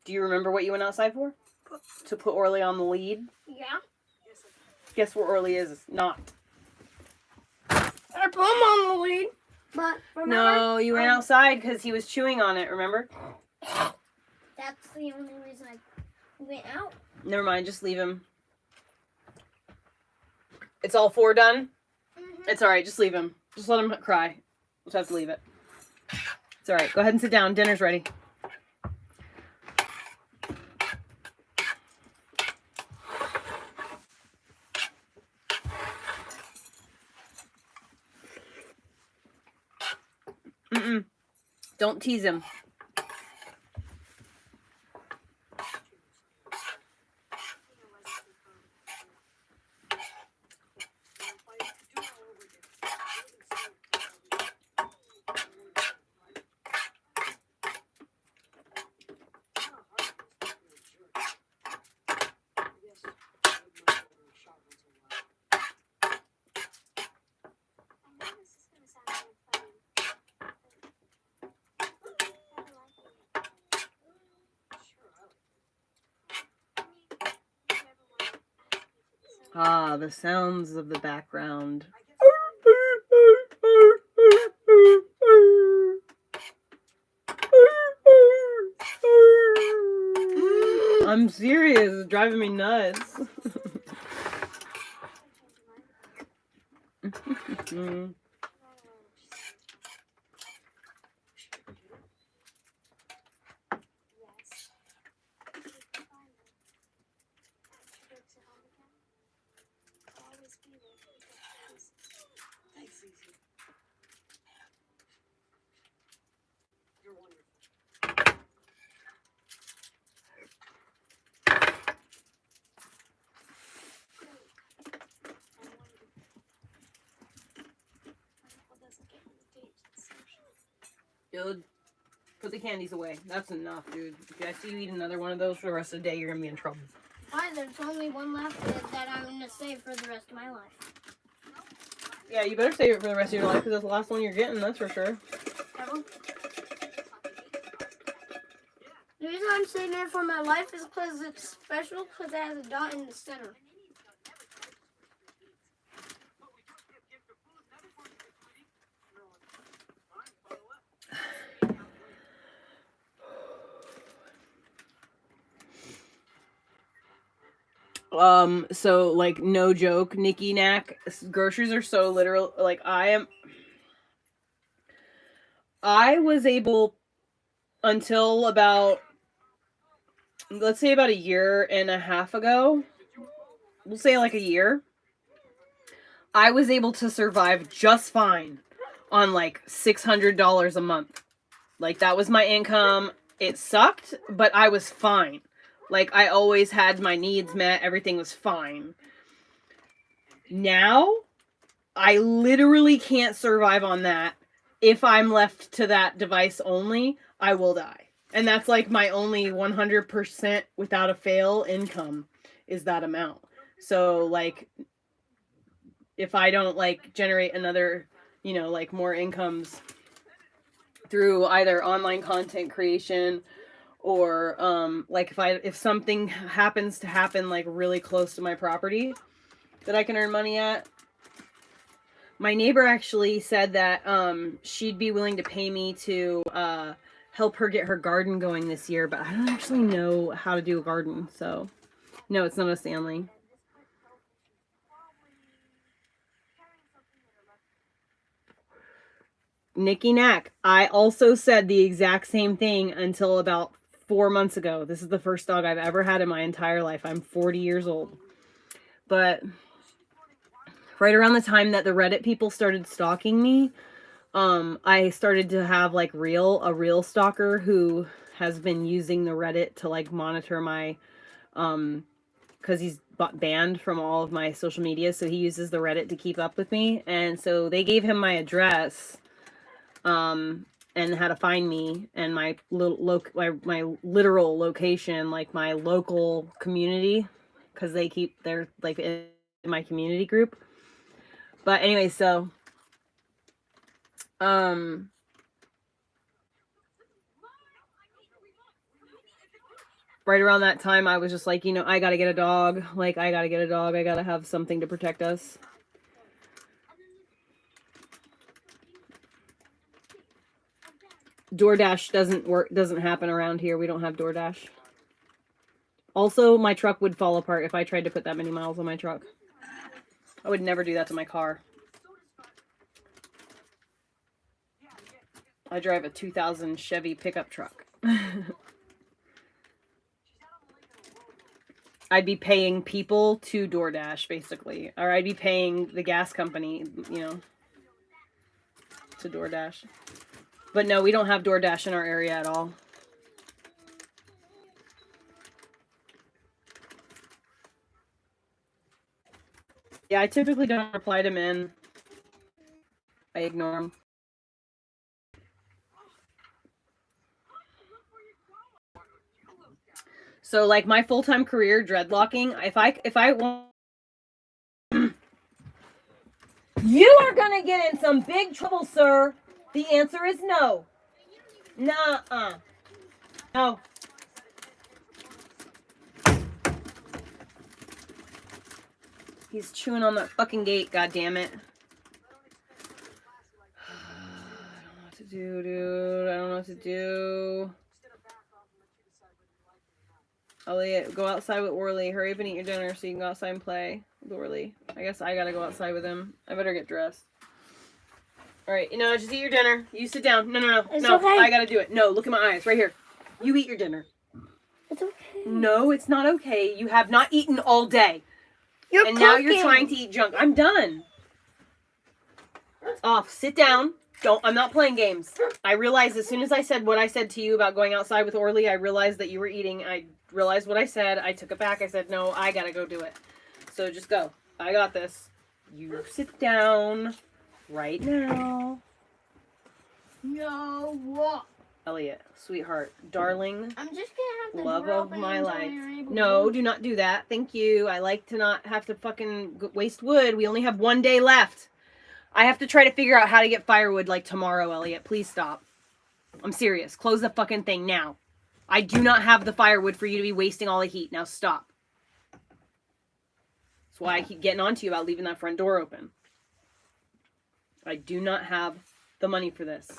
Do you remember what you went outside for? To put Orly on the lead? Yeah. Guess where Orly is not. I put him on the lead. But remember, no, you went outside because he was chewing on it, remember? That's the only reason I went out. Never mind, just leave him. It's all 4 done? Mm-hmm. It's alright, just leave him. Just let him cry. Just have to leave it. It's alright, go ahead and sit down. Dinner's ready. Don't tease him. Ah, the sounds of the background. I'm serious, it's driving me nuts. Dude, put the candies away. That's enough, dude. If I see you eat another one of those for the rest of the day, you're gonna be in trouble. Why? There's only one left that I'm gonna save for the rest of my life. Yeah, you better save it for the rest of your life because that's the last one you're getting, that's for sure. Ever? The reason I'm saving it for my life is because it's special because it has a dot in the center. So like no joke, Nicky Knack, groceries are so literal. Like I was able until about, let's say about a year and a half ago, we'll say like a year, I was able to survive just fine on like $600 a month. Like that was my income. It sucked, but I was fine. Like I always had my needs met. Everything was fine. Now, I literally can't survive on that. If I'm left to that device only, I will die. And that's like my only 100% without a fail income is that amount. So like if I don't like generate another, you know, like more incomes through either online content creation or like if something happens to happen like really close to my property that I can earn money at. My neighbor actually said that she'd be willing to pay me to help her get her garden going this year, but I don't actually know how to do a garden, so no, it's not a Stanley. Nicky Knack. I also said the exact same thing until about 4 months ago. This is the first dog I've ever had in my entire life. I'm 40 years old. But right around the time that the Reddit people started stalking me, I started to have like a real stalker who has been using the Reddit to like monitor my, because he's banned from all of my social media, so he uses the Reddit to keep up with me. And so they gave him my address, and how to find me and my my literal location, like my local community, because they're like in my community group. But anyway, so right around that time, I was just like, you know, I gotta get a dog. Like, I gotta get a dog. I gotta have something to protect us. DoorDash doesn't happen around here. We don't have DoorDash. Also, my truck would fall apart if I tried to put that many miles on my truck. I would never do that to my car. I drive a 2000 Chevy pickup truck. I'd be paying people to DoorDash, basically. Or I'd be paying the gas company, you know, to DoorDash. But no, we don't have DoorDash in our area at all. Yeah, I typically don't reply to men. I ignore them. So, like, my full-time career, dreadlocking, if I want... You are gonna get in some big trouble, sir. The answer is no. Nuh-uh. No. He's chewing on that fucking gate, goddammit. I don't know what to do, dude. I don't know what to do. Elliot, go outside with Orly. Hurry up and eat your dinner so you can go outside and play. Dorley. I guess I gotta go outside with him. I better get dressed. Alright, just eat your dinner. You sit down. No. It's no, okay. I gotta do it. No, look at my eyes. Right here. You eat your dinner. It's okay. No, it's not okay. You have not eaten all day. Now you're trying to eat junk. I'm done. Off. Sit down. I'm not playing games. I realized as soon as I said what I said to you about going outside with Orly, I realized that you were eating. I realized what I said. I took it back. I said, no, I gotta go do it. So just go. I got this. You sit down right now. No. Elliot, sweetheart, darling, I'm just gonna have the love door of open my until life. you're able No, to. do not do that. Thank you. I like to not have to fucking waste wood. We only have 1 day left. I have to try to figure out how to get firewood like tomorrow, Elliot. Please stop. I'm serious. Close the fucking thing now. I do not have the firewood for you to be wasting all the heat. Now stop. That's why I keep getting on to you about leaving that front door open. I do not have the money for this.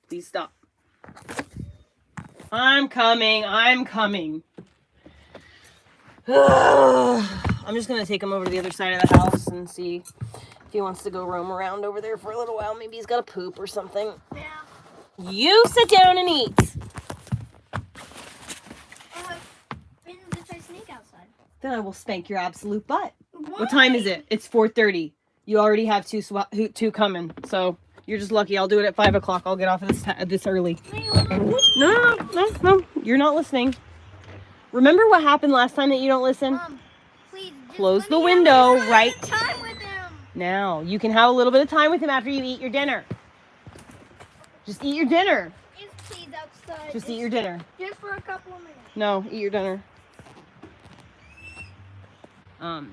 Please stop. I'm coming. I'm just going to take him over to the other side of the house and see if he wants to go roam around over there for a little while. Maybe he's got a poop or something. Yeah. You sit down and eat. Been to try snake outside. Then I will spank your absolute butt. What time is it? It's 4:30. You already have two coming, so you're just lucky. I'll do it at 5 o'clock. I'll get off of this early. No. You're not listening. Remember what happened last time that you don't listen? Mom, please. Close the window right Time with him. now. You can have a little bit of time with him after you eat your dinner. Just eat your dinner. Please outside. Just eat your dinner. Just for a couple of minutes. No, eat your dinner.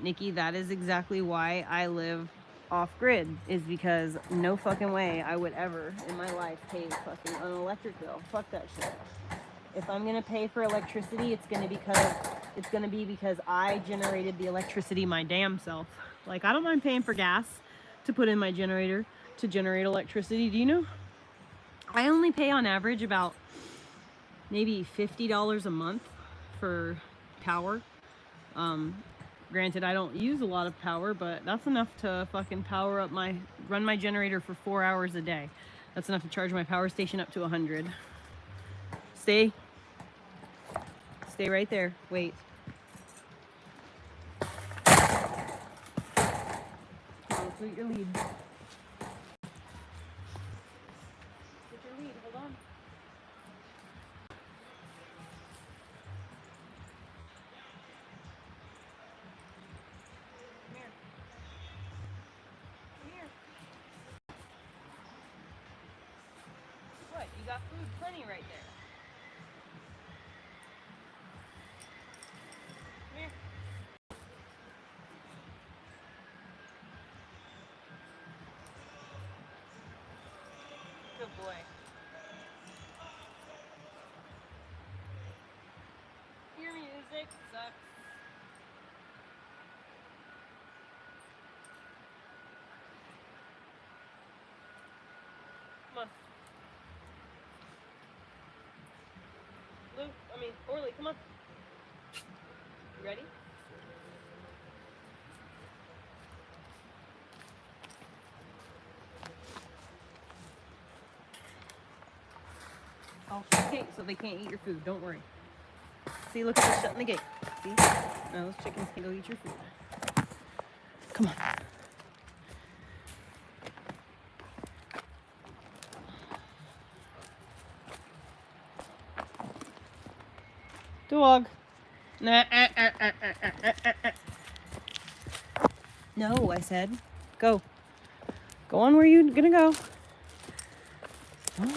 Nikki, that is exactly why I live off-grid, is because no fucking way I would ever in my life pay fucking an electric bill. Fuck that shit. If I'm gonna pay for electricity, it's gonna be because I generated the electricity my damn self. Like, I don't mind paying for gas to put in my generator to generate electricity. Do you know? I only pay on average about maybe $50 a month for power. Granted, I don't use a lot of power, but that's enough to fucking run my generator for 4 hours a day. That's enough to charge my power station up to 100. Stay right there. Wait. Come on, let's get your lead. Get your lead. Hold on. What? You got food plenty right there. Come here. Good boy. Your music sucks. Come on. Orly, come on. You ready? Okay, so they can't eat your food. Don't worry. See, look at this shutting the gate. See? Now those chickens can go eat your food. Come on. Dog. No, I said. Go. Go on where you're gonna go. Go on.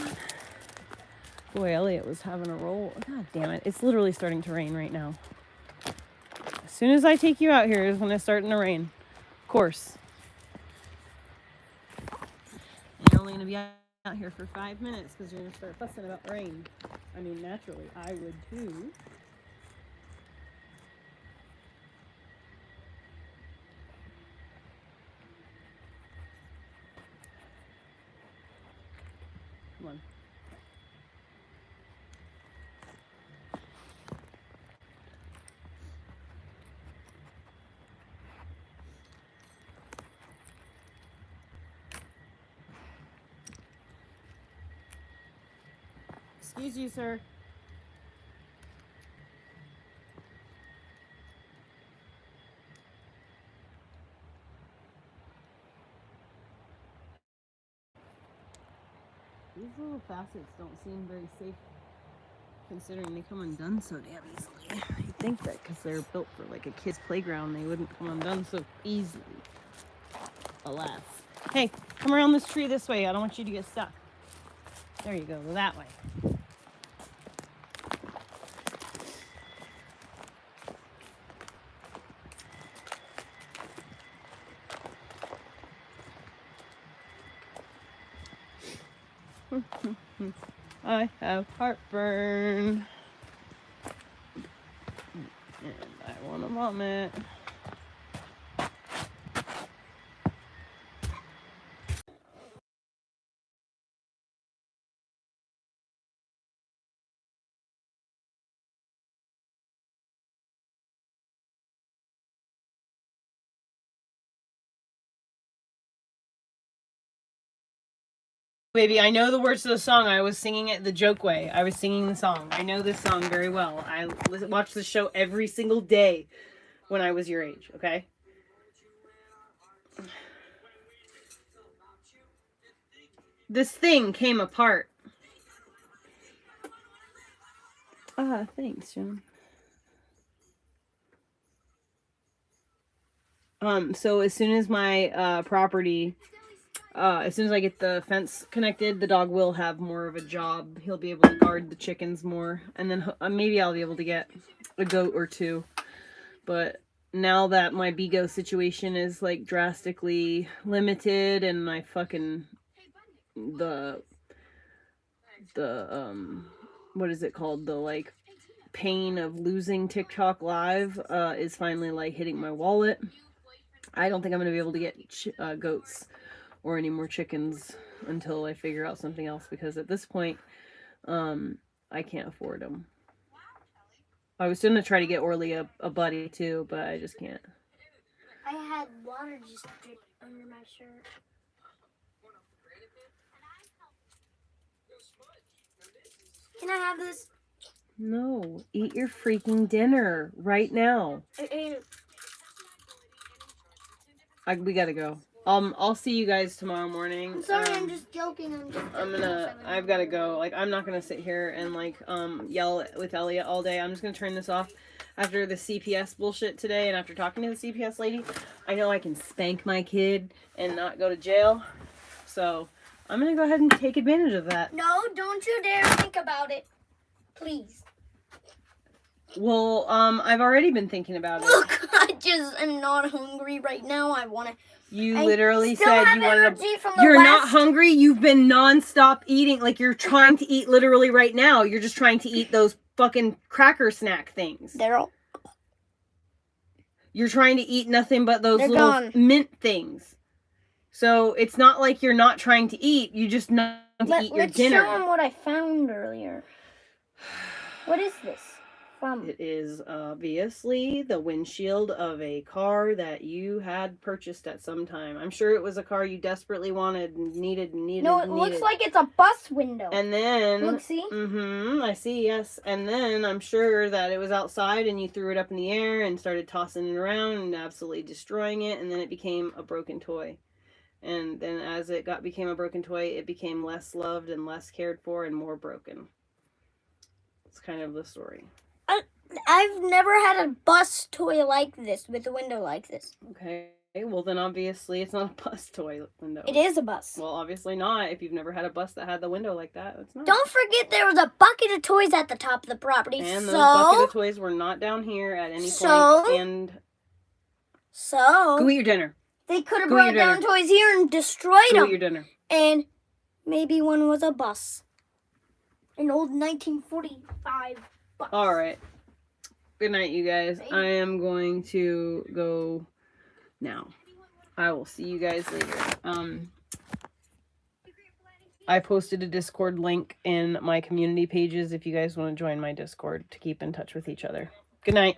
Boy, Elliot was having a roll. God damn it. It's literally starting to rain right now. As soon as I take you out here is when it's starting to rain. Of course. And you're only gonna be out here for 5 minutes because you're gonna start fussing about rain. I mean, naturally, I would too. Come on. Excuse you, sir. These little facets don't seem very safe, considering they come undone so damn easily. You'd think that because they're built for like a kid's playground, they wouldn't come undone so easily. Alas. Hey, come around this tree this way. I don't want you to get stuck. There you go, that way. I have heartburn. And I want to vomit. Baby, I know the words to the song. I was singing it the joke way. I was singing the song. I know this song very well. I watched the show every single day when I was your age, okay? This thing came apart. Ah, thanks, John. So as soon as my property... as soon as I get the fence connected, the dog will have more of a job. He'll be able to guard the chickens more. And then maybe I'll be able to get a goat or two. But now that my Bigo situation is like drastically limited and my fucking... The what is it called? The like pain of losing TikTok Live is finally like hitting my wallet. I don't think I'm going to be able to get goats or any more chickens until I figure out something else, because at this point, I can't afford them. I was going to try to get Orly a buddy too, but I just can't. I had water just drip under my shirt. Can I have this? No, eat your freaking dinner right now. We gotta go. I'll see you guys tomorrow morning. I'm sorry, I'm just joking. I've gotta go. Like, I'm not gonna sit here and like yell with Elliot all day. I'm just gonna turn this off after the CPS bullshit today, and after talking to the CPS lady, I know I can spank my kid and not go to jail. So I'm gonna go ahead and take advantage of that. No, don't you dare think about it. Please. Well, I've already been thinking about it. Look, I just am not hungry right now. I literally said you wanted to... You're not hungry? You've been nonstop eating. Like, you're trying to eat literally right now. You're just trying to eat those fucking cracker snack things. You're trying to eat nothing but those little mint things. So, it's not like you're not trying to eat. You just not to eat your dinner. Let's show them what I found earlier. What is this? It is obviously the windshield of a car that you had purchased at some time. I'm sure it was a car you desperately wanted and needed. No, it looks like it's a bus window. And then... Look, see? I see, yes. And then I'm sure that it was outside and you threw it up in the air and started tossing it around and absolutely destroying it. And then it became a broken toy. And then as it became a broken toy, it became less loved and less cared for and more broken. It's kind of the story. I've never had a bus toy like this, with a window like this. Okay, well then obviously it's not a bus toy window. It is a bus. Well, obviously not. If you've never had a bus that had the window like that, it's not. Don't forget there was a bucket of toys at the top of the property. And those bucket of toys were not down here at any point. Go eat your dinner. They could have brought down toys here and destroyed them. Go eat your dinner. And maybe one was a bus. An old 1945 bus. All right. Good night, you guys. I am going to go now. I will see you guys later. I posted a Discord link in my community pages if you guys want to join my Discord to keep in touch with each other. Good night.